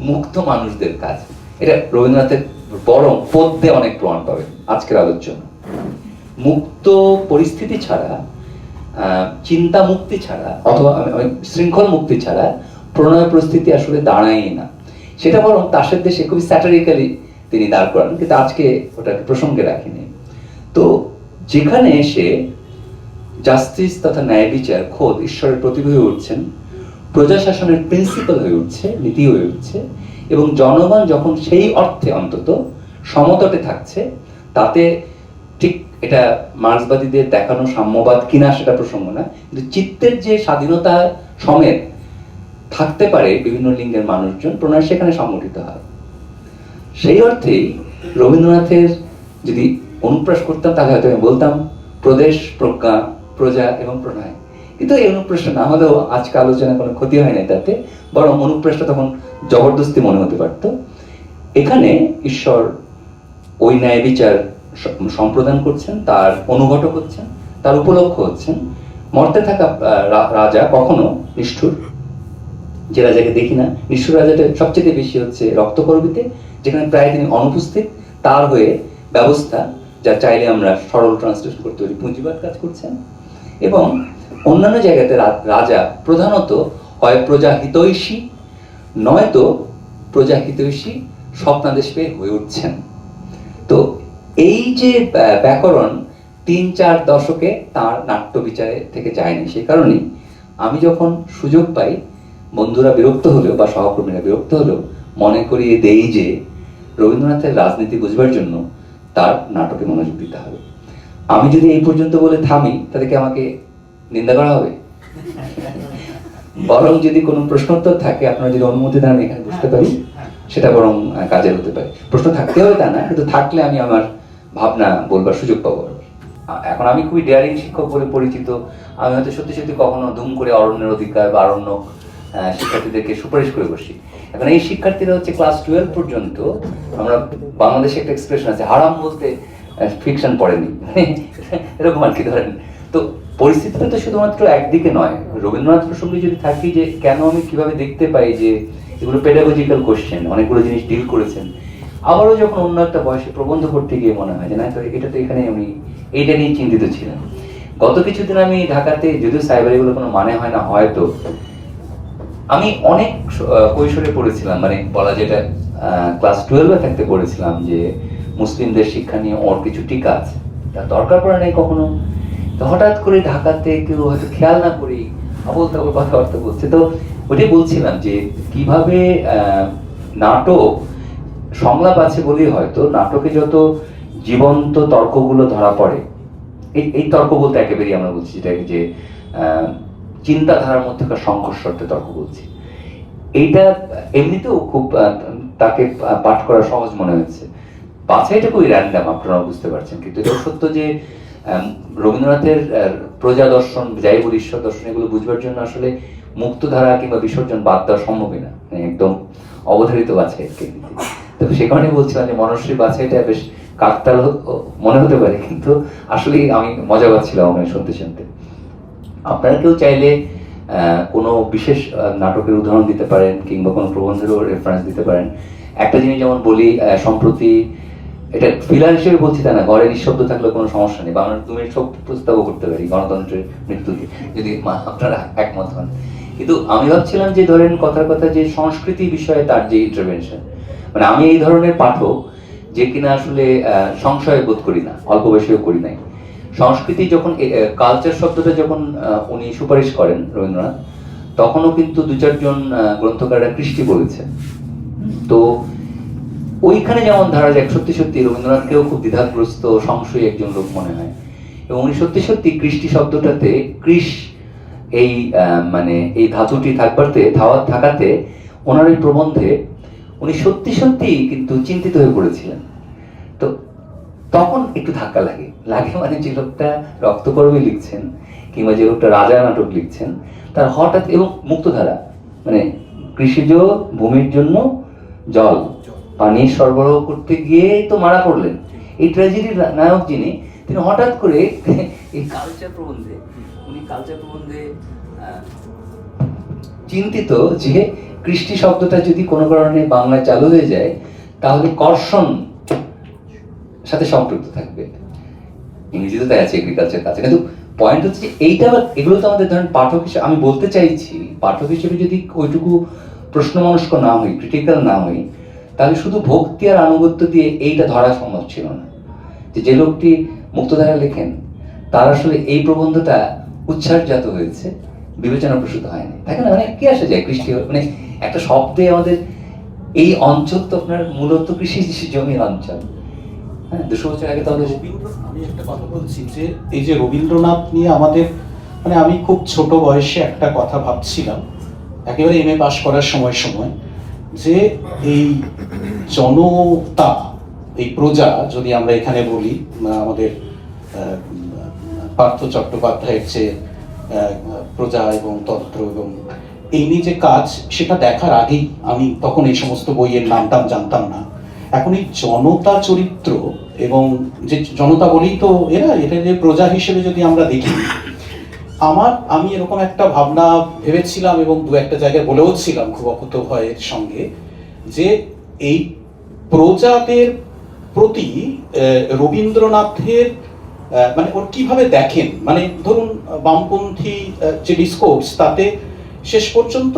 মুক্ত মানুষদের কাজ। এটা রবীন্দ্রনাথের বরং পদ্যে অনেক প্রমাণ পাবে আজকের আলোচনা। মুক্ত পরিস্থিতি ছাড়া, চিন্তা মুক্তি ছাড়া অথবা শৃঙ্খল মুক্তি ছাড়া প্রণয় পরিস্থিতি আসলে দাঁড়ায় না। সেটা বরং তাসের দেশে খুবই স্যাটারিক্যালি তিনি দাঁড় করান, কিন্তু আজকে ওটাকে প্রসঙ্গে রাখিনি। তো যেখানে এসে জাস্টিস তথা ন্যায় বিচার খোদ ঈশ্বরের প্রতীক হয়ে উঠছেন, প্রজাশাসনের প্রিন্সিপাল হয়ে উঠছে, নীতি হয়ে উঠছে, এবং জনগণ যখন সেই অর্থে অন্তত সমতটে থাকছে, তাতে ঠিক এটা মার্ক্সবাদীদের দেখানো সাম্যবাদ কিনা সেটা প্রসঙ্গ না, কিন্তু চিত্তের যে স্বাধীনতা সমেত থাকতে পারে বিভিন্ন লিঙ্গের মানুষজন, প্রণয় সেখানে সংগঠিত হয়। সেই অর্থেই রবীন্দ্রনাথের যদি অনুপ্রাস করতাম তাহলে হয়তো আমি বলতাম প্রদেশ, প্রজ্ঞা, প্রজা এবং প্রণয়। কিন্তু এই অনুপ্রাসটা না হলেও আজকে আলোচনা কোনো ক্ষতি হয় না তাতে, বরং অনুপ্রাসটা তখন জবরদস্তি মনে হতে পারত। এখানে ঈশ্বর ওই ন্যায় বিচার সম্প্রদান করছেন, তার অনুঘটক হচ্ছেন, তার উপলক্ষ হচ্ছেন। মর্তে থাকা রাজা কখনো নিষ্ঠুর, যে রাজাকে দেখি না, নিষ্ঠুর রাজাটা সবচেয়ে বেশি হচ্ছে রক্তকরবীতে, যেখানে প্রায় তিনি অনুপস্থিত, তার হয়ে ব্যবস্থা, যা চাইলে আমরা সরল ট্রান্সলেশন করতে পারি, পুঁজিবাদ কাজ করছেন। এবং অন্যান্য জায়গাতে রাজা প্রধানত হয় প্রজা হিতৈষী, নয়তো প্রজা হিতৈষী স্বপ্নাদেশ পেয়ে হয়ে উঠছেন। তো এই যে ব্যাকরণ ৩-৪ দশকে তার নাট্য বিচারে থেকে যায়নি। সেই কারণেই আমি যখন সুযোগ পাই, বন্ধুরা বিরক্ত হলেও বা সহকর্মীরা বিরক্ত হলেও মনে করিয়ে দেই যে রবীন্দ্রনাথের রাজনীতি বুঝবার জন্য তার নাটকে মনোযোগ দিতে হবে। আমি যদি এই পর্যন্ত বলে থামি তাদেরকে আমাকে নিন্দা করা হবে। বরং যদি কোনো প্রশ্নোত্তর থাকে, আপনারা যদি অনুমতি দেন এখানে বুঝতে পারি, সেটা বরং কাজের হতে পারে। প্রশ্ন থাকতে হবে তা না, কিন্তু থাকলে আমি আমার ভাবনা বলবার সুযোগ পাবো। এখন আমি খুবই ডেয়ারিং শিক্ষক বলে পরিচিত। আমি হয়তো সত্যি সত্যি কখনো ধুম করে অরণ্যের অধিকার বা অরণ্য শিক্ষার্থীদেরকে সুপারিশ করে বসি। এখন এই শিক্ষার্থীরা হচ্ছে ক্লাস 12 পর্যন্ত, আমরা বাংলাদেশে একটা এক্সপ্রেশন আছে, হারাম বলতে ফিকশন পড়েনি, এরকম আর কি ধরেন। তো পরিস্থিতিটা তো শুধুমাত্র একদিকে নয়। রবীন্দ্রনাথ প্রসঙ্গে যদি থাকি, যে কেন আমি কিভাবে দেখতে পাই যে এগুলো পেডাগজিক্যাল কোশ্চেন, অনেকগুলো জিনিস ডিল করেছেন। আবারও যখন অন্য একটা বয়সে প্রবন্ধ করতে গিয়ে মনে হয় যে না, তো এটা তো এখানে উনি এইটা নিয়ে চিন্তিত ছিলেন। গত কিছুদিন আমি ঢাকাতে, যদিও সাইবার এগুলো কোনো মানে হয় না, হয়তো আমি অনেক কৈশোরে পড়েছিলাম, মানে বলা যেটা ক্লাস 12-এ থাকতে পড়েছিলাম যে মুসলিমদের শিক্ষা নিয়ে ওর কিছু টিকা আছে, তার দরকার পড়ে নাই কখনো। তো হঠাৎ করে ঢাকাতে কেউ হয়তো খেয়াল না করি আবল তাবল কথাবার্তা বলছে। তো ওটাই বলছিলাম যে কিভাবে নাটক সংলাপ আছে বলেই হয়তো নাটকে যত জীবন্ত তর্কগুলো ধরা পড়ে, এই তর্ক বলতে একেবারেই আমরা বলছি যেটাকে যে চিন্তাধারার মধ্যেকার সংঘর্ষতে তর্ক বলছি, এইটা এমনিতেও খুব তাকে পাঠ করা সহজ মনে হচ্ছে। বাছাইটা খুবই র্যান্ডাম, আপনারা বুঝতে পারছেন। কিন্তু এটা সত্য যে রবীন্দ্রনাথের প্রজা দর্শন, যাই বলি ঈশ্বর দর্শন, এগুলো বুঝবার জন্য আসলে মুক্তধারা কিংবা বিসর্জন বাদ দেওয়া সম্ভবই না, একদম অবধারিত বাছাই। তো সে কারণে বলছিলাম যে মনশ্রী বাছাইটা বেশ কাকতাল মনে হতে পারে, কিন্তু আসলে আমি মজা পাচ্ছিলাম ওখানে শুনতে শুনতে। আপনারা কেউ চাইলে কোনো বিশেষ নাটকের উদাহরণ দিতে পারেন কিংবা কোনো প্রবন্ধেরও রেফারেন্স দিতে পারেন। একটা জিনিস যেমন বলি, সম্প্রতি, এটা ফিলার হিসেবে বলছি তা না, ঘরে নিঃশব্দ থাকলে কোনো সমস্যা নেই, বা আমরা 2 মিনিট সব প্রস্তাবও করতে পারি গণতন্ত্রের মৃত্যুকে, যদি আপনারা একমত হন। কিন্তু আমি ভাবছিলাম যে ধরেন কথার কথা যে সংস্কৃতি বিষয়ে তার যে ইন্টারভেনশন, মানে আমি এই ধরনের পাঠক যে কিনা আসলে সংশয় বোধ করি না, অল্প বয়সেও করি নাই। সংস্কৃতি যখন, কালচার শব্দটা যখন উনি সুপারিশ করেন রবীন্দ্রনাথ, তখনও কিন্তু 2-4 জন গ্রন্থকাররা কৃষ্টি বলেছেন। তো ওইখানে যেমন ধরা যাক সত্যি সত্যি রবীন্দ্রনাথকেও খুব দ্বিধাগ্রস্ত, সংশয়ী একজন লোক মনে হয়, এবং উনি সত্যি সত্যি কৃষ্টি শব্দটাতে কৃষ, এই মানে এই ধাতুটি থাকাতে ওনার এই প্রবন্ধে উনি সত্যি সত্যি কিন্তু চিন্তিত হয়ে পড়েছিলেন। তো তখন একটু ধাক্কা লাগে, মানে যে লোকটা রক্তকরবী লিখছেন কিংবা যে লোকটা রাজা নাটক লিখছেন, তার হঠাৎ, এবং মুক্তধারা, মানে কৃষিজ ভূমির জন্য জল পানি সরবরাহ করতে গিয়ে তো মারা পড়লেন। এই ট্র্যাজেডির নায়ক যিনি, তিনি হঠাৎ করে এই কালচার প্রবন্ধে চিন্তিত যে কৃষ্টি শব্দটা যদি কোনো কারণে বাংলায় চালু হয়ে যায় তাহলে কর্ষণ সাথে সম্পৃক্ত থাকবে। ইংরেজিতে তাই আছে এগ্রিকালচার কাছে, কিন্তু পয়েন্ট হচ্ছে যে এইটা এগুলো তো আমাদের ধরেন পাঠক হিসেবে, আমি বলতে চাইছি পাঠক হিসেবে যদি ওইটুকু প্রশ্নমনস্ক না হই, ক্রিটিক্যাল না হই, তাহলে শুধু ভক্তি আর আনুগত্য দিয়ে এইটা ধরা সম্ভব ছিল না যে লোকটি মুক্তধারা লেখেন তার আসলে এই প্রবন্ধটা উচ্ছ্বাসজাত হয়েছে, বিবেচনা প্রসূত হয়নি, তাই না? মানে কি আসে যায় কৃষ্টি, মানে একটা শব্দে আমাদের এই অঞ্চল তো আপনার মূলত কৃষি জমির অঞ্চল। হ্যাঁ, 200 বছর আগে তাহলে আমি একটা কথা বলছি যে এই যে রবীন্দ্রনাথ নিয়ে আমাদের, মানে আমি খুব ছোট বয়সে একটা কথা ভাবছিলাম একেবারে এমএ পাশ করার সময় যে এই জনতা, এই প্রজা যদি আমরা এখানে বলি, আমাদের পার্থ চট্টোপাধ্যায়ের যে প্রজা এবং তন্ত্র এবং এই নিয়ে যে কাজ, সেটা দেখার আগেই আমি তখন এই সমস্ত বইয়ের নামটাম জানতাম না। এখন এই জনতা চরিত্র এবং যে জনতা বলেই তো এটা যে প্রজা হিসেবে যদি আমরা দেখি, আমি এরকম একটা ভাবনা ভেবেছিলাম এবং দু একটা জায়গায় বলেও ছিলাম খুব অকুত ভয়ের সঙ্গে, যে এই প্রজাদের প্রতি রবীন্দ্রনাথের মানে ওর কিভাবে দেখেন, মানে ধরুন বামপন্থী যে ডিসকোর্স, তাতে শেষ পর্যন্ত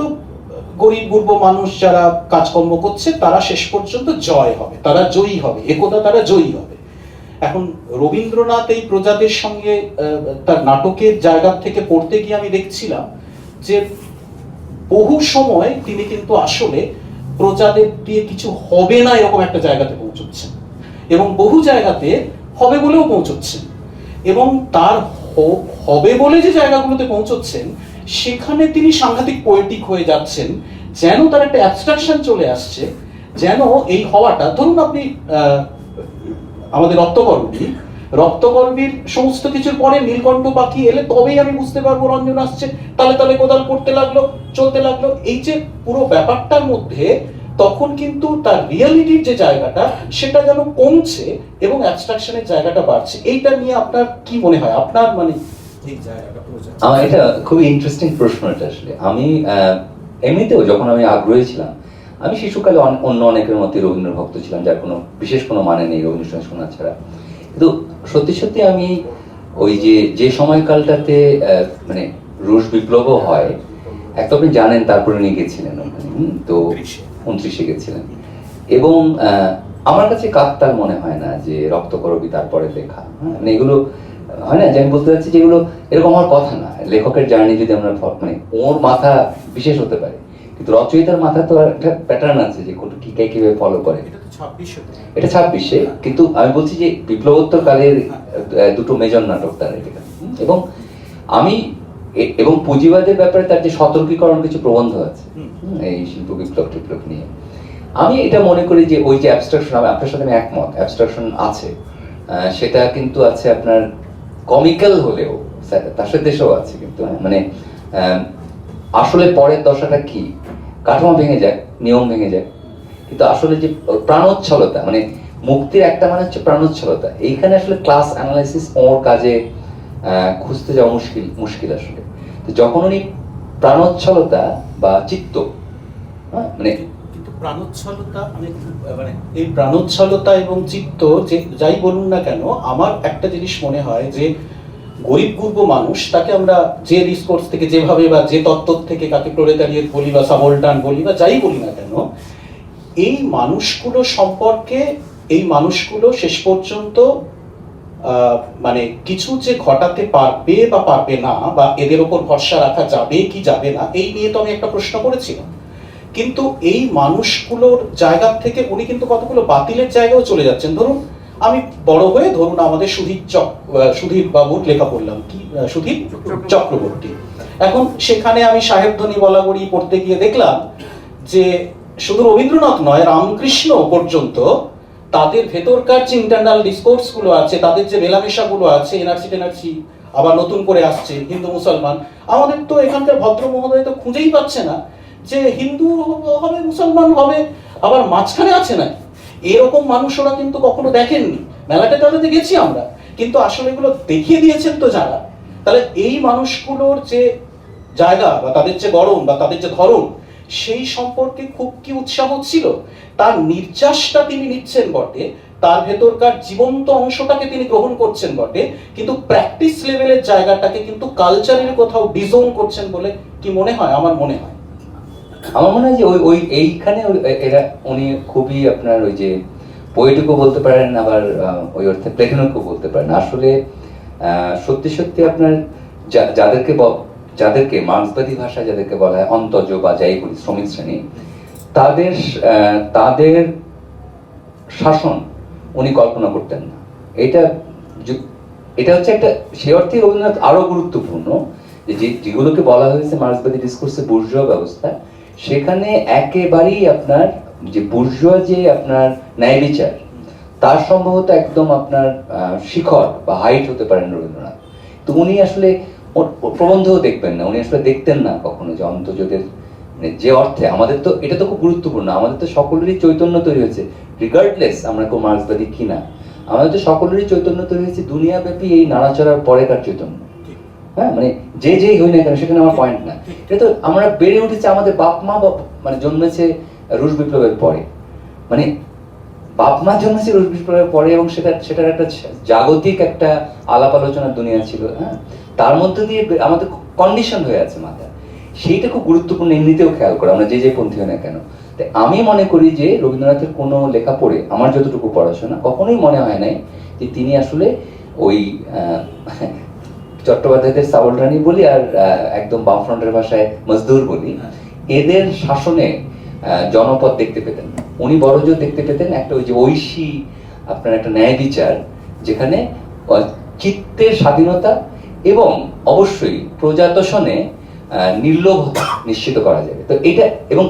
গরিব গুরব মানুষ যারা কাজকর্ম করছে তারা শেষ পর্যন্ত জয় হবে, তারা জয়ী হবে, একদা তারা জয়ী হবে। এখন রবীন্দ্রনাথ এই প্রজাদের সঙ্গে তার নাটকের জায়গা থেকে পড়তে গিয়ে আমি দেখছিলাম যে বহু সময় তিনি কিন্তু আসলে প্রজাদের দিয়ে কিছু হবে না এরকম একটা জায়গাতে পৌঁছচ্ছেন, এবং বহু জায়গাতে হবে বলেও পৌঁছচ্ছেন, এবং তার হবে বলে যে জায়গাগুলোতে পৌঁছচ্ছেন সেখানে তিনি সাংঘাতিক পোয়েটিক হয়ে যাচ্ছেন, যেন তার একটা অ্যাবস্ট্রাকশন চলে আসছে, যেন এই হওয়াটা, ধরুন আপনি আমাদের রক্তকর্বীর সমস্ত কিছুর পরে নীলকণ্ঠ পাখি এলে তবেই আমি বুঝতে পারবো রঞ্জন আসছে, তালে তালে কোদাল করতে লাগলো, চলতে লাগলো, এই যে পুরো ব্যাপারটার মধ্যে তখন কিন্তু তার রিয়ালিটির যে জায়গাটা সেটা যেন কমছে এবং অ্যাবস্ট্রাকশনের জায়গাটা বাড়ছে। এইটা নিয়ে আপনার কি মনে হয়, আপনার মানে এই জায়গাটা? আমার এটা খুবই ইন্টারেস্টিং প্রশ্ন এটা আসলে। আমি এমনিতেও যখন আমি আগ্রহী ছিলাম, আমি শিশুকালে অন্য অনেকের মধ্যে রবীন্দ্র ভক্ত ছিলাম, যার কোনো বিশেষ কোনো মানে নেই রবীন্দ্রনাথ শোনা ছাড়া। কিন্তু সত্যি সত্যি আমি ওই যে সময়কালটাতে মানে রুশ বিপ্লবও হয়, একটা আপনি জানেন, তারপরে উনি গেছিলেন ওখানে, তো 29-এ গেছিলেন, এবং আমার কাছে কাকতাল মনে হয় না যে রক্তকরবী তারপরে লেখা, মানে এগুলো হয় না যে আমি বলতে চাচ্ছি যেগুলো এরকম হওয়ার কথা না। লেখকের জার্নি যদি আমরা মানে ওর মাথা বিশেষ হতে পারে, কিন্তু রচয়িতার মাথা তো একটা প্যাটার্ন আছে যে কিভাবে ফলো করে। এটা 26-এ, কিন্তু আমি বলছি যে বিপ্লবোত্তর কালের দুটো মেজর নাটক তার এটা, এবং আমি এবং পুঁজিবাদের ব্যাপারে তার যে সতর্কীকরণ কিছু প্রবন্ধ আছে এই শিল্প বিপ্লব নিয়ে, আমি এটা মনে করি যে ওই যে অ্যাবস্ট্রাকশন, আপনার সাথে আমি একমত, অ্যাবস্ট্রাকশন আছে, সেটা কিন্তু আছে আপনার কমিক্যাল হলেও তার সাথে দেশেও আছে, কিন্তু মানে আসলে পরের দশাটা কি, কাঠামো ভেঙে যায়, নিয়ম ভেঙে যায়, কিন্তু আসলে যে প্রাণোচ্ছলতা, মানে মুক্তির একটা মানে হচ্ছে প্রাণোচ্ছলতা, এইখানে আসলে ক্লাস অ্যানালাইসিস ওর কাজে খুঁজতে যাওয়া মুশকিল আসলে। তো যখন উনি প্রাণোচ্ছলতা বা চিত্ত, মানে প্রাণোচ্ছলতা, মানে এই প্রাণোচ্ছলতা এবং চিত্ত যে যাই বলুন না কেন, আমার একটা জিনিস মনে হয় যে গরিব গুরব মানুষ, তাকে আমরা যে ডিসকোর্স থেকে যেভাবে বা যে তত্ত্ব থেকে কাকে প্রলেতারিয়েট বলি বা সাবলটান বলি বা যাই বলি না কেন, এই মানুষগুলো সম্পর্কে, এই মানুষগুলো শেষ পর্যন্ত মানে কিছু যে ঘটাতে পারবে বা পারবে না, বা এদের ওপর ভরসা রাখা যাবে কি যাবে না, এই নিয়ে তো আমি একটা প্রশ্ন করেছিলাম। কিন্তু এই মানুষগুলোর জায়গা থেকে উনি কিন্তু কতগুলো বাতিলের জায়গাও চলে যাচ্ছেন। ধরুন আমি বড় হয়ে ধরুন আমাদের সুধীর বাবুর লেখা পড়লাম, কি সুধীর চক্রবর্তী, এখন সেখানে আমি সাহেবধ্বনি বলাবলি পড়তে গিয়ে দেখলাম যে শুধু রবীন্দ্রনাথ নয়, রামকৃষ্ণ পর্যন্ত তাদের ভেতরকার যে ইন্টারনাল ডিসকোর্স গুলো আছে, তাদের যে মেলামেশা গুলো আছে, এনআরসি আবার নতুন করে আসছে হিন্দু মুসলমান, আমাদের তো এখানকার ভদ্র মহোদয় তো খুঁজেই পাচ্ছে না যে হিন্দু হবে মুসলমান হবে, আবার মাঝখানে আছে না এরকম মানুষ ওরা কিন্তু কখনো দেখেননি। মেলাতে তাদের গেছি আমরা, কিন্তু আসলে এগুলো দেখিয়ে দিয়েছেন তো যারা, তাহলে এই মানুষগুলোর যে জায়গা বা তাদের যে গড়ন বা তাদের যে ধরন, সেই সম্পর্কে খুব কি উৎসাহ ছিল, তার নির্যাসটা তিনি নিচ্ছেন বটে, তার ভেতরকার জীবন্ত অংশটাকে তিনি গ্রহণ করছেন বটে, কিন্তু প্র্যাকটিস লেভেলের জায়গাটাকে কিন্তু কালচারের কোথাও ডিজোন করছেন বলে কি মনে হয়? আমার মনে হয় আমার মনে হয় যে ওই ওই এইখানে এরা উনি খুবই আপনার ওই যে পোয়েটিকও বলতে পারেন, আবার ওই অর্থে প্লেটনিকও বলতে পারেন। আসলে সত্যি সত্যি আপনার যাদেরকে মার্ক্সবাদী ভাষায় যাদেরকে বলা হয় অন্তজ বা যাই বলি শ্রমিক শ্রেণী, তাদের তাদের শাসন উনি কল্পনা করতেন না। এটা হচ্ছে একটা, সে অর্থে রবীন্দ্রনাথ আরো গুরুত্বপূর্ণ যে যেগুলোকে বলা হয়েছে মার্ক্সবাদী ডিসকোর্সে বুর্জোয়া ব্যবস্থা, সেখানে একেবারেই আপনার যে বুর্জোয়া যে আপনার ন্যায় বিচার, তার সম্ভবত একদম আপনার শিখর বা হাইট হতে পারেন রবীন্দ্রনাথ। তো উনি আসলে প্রবন্ধও দেখবেন না, উনি আসলে দেখতেন না কখনো যে অন্তর্যোগের যে অর্থে আমাদের তো এটা তো খুব গুরুত্বপূর্ণ, আমাদের তো সকলেরই চৈতন্য তৈরি হয়েছে রিগার্ডলেস আমরা কেউ মার্ক্সবাদী কিনা, আমাদের তো সকলেরই চৈতন্য তৈরি হয়েছে দুনিয়াব্যাপী এই নাড়াচড়ার পরেকার চৈতন্য। হ্যাঁ, মানে যেই হই না কেন সেখানে আমার পয়েন্ট না, এটা তো আমরা বেড়ে উঠেছে, আমাদের বাপ মা মানে জন্মেছে রুশ বিপ্লবের পরে, মানে বাপ মা জন্মেছে রুশ বিপ্লবের পরে, এবং সেটার একটা জাগতিক একটা আলাপ আলোচনার দুনিয়া ছিল। হ্যাঁ, তার মধ্যে দিয়ে আমাদের কন্ডিশন হয়ে আছে মাথায়, সেইটা খুব গুরুত্বপূর্ণ এমনিতেও খেয়াল করা, আমরা যে পন্থী হয় না কেন। তাই আমি মনে করি যে রবীন্দ্রনাথের কোনো লেখা পড়ে আমার যতটুকু পড়াশোনা কখনোই মনে হয় নাই যে তিনি আসলে ওই চট্টোপাধ্যায়দের সাবলরানি বলি আর একদম বামফ্রন্টের ভাষায় মজদুর বলি, এদের শাসনে জনপদ দেখতে পেতেন না। উনি বড়জোর দেখতে পেতেন একটা ওই যে ঐশী আপনার একটা ন্যায় বিচার, যেখানে চিত্তের স্বাধীনতা এবং অবশ্যই প্রজাতোষণে নির্লোভতা নিশ্চিত করা যাবে। তো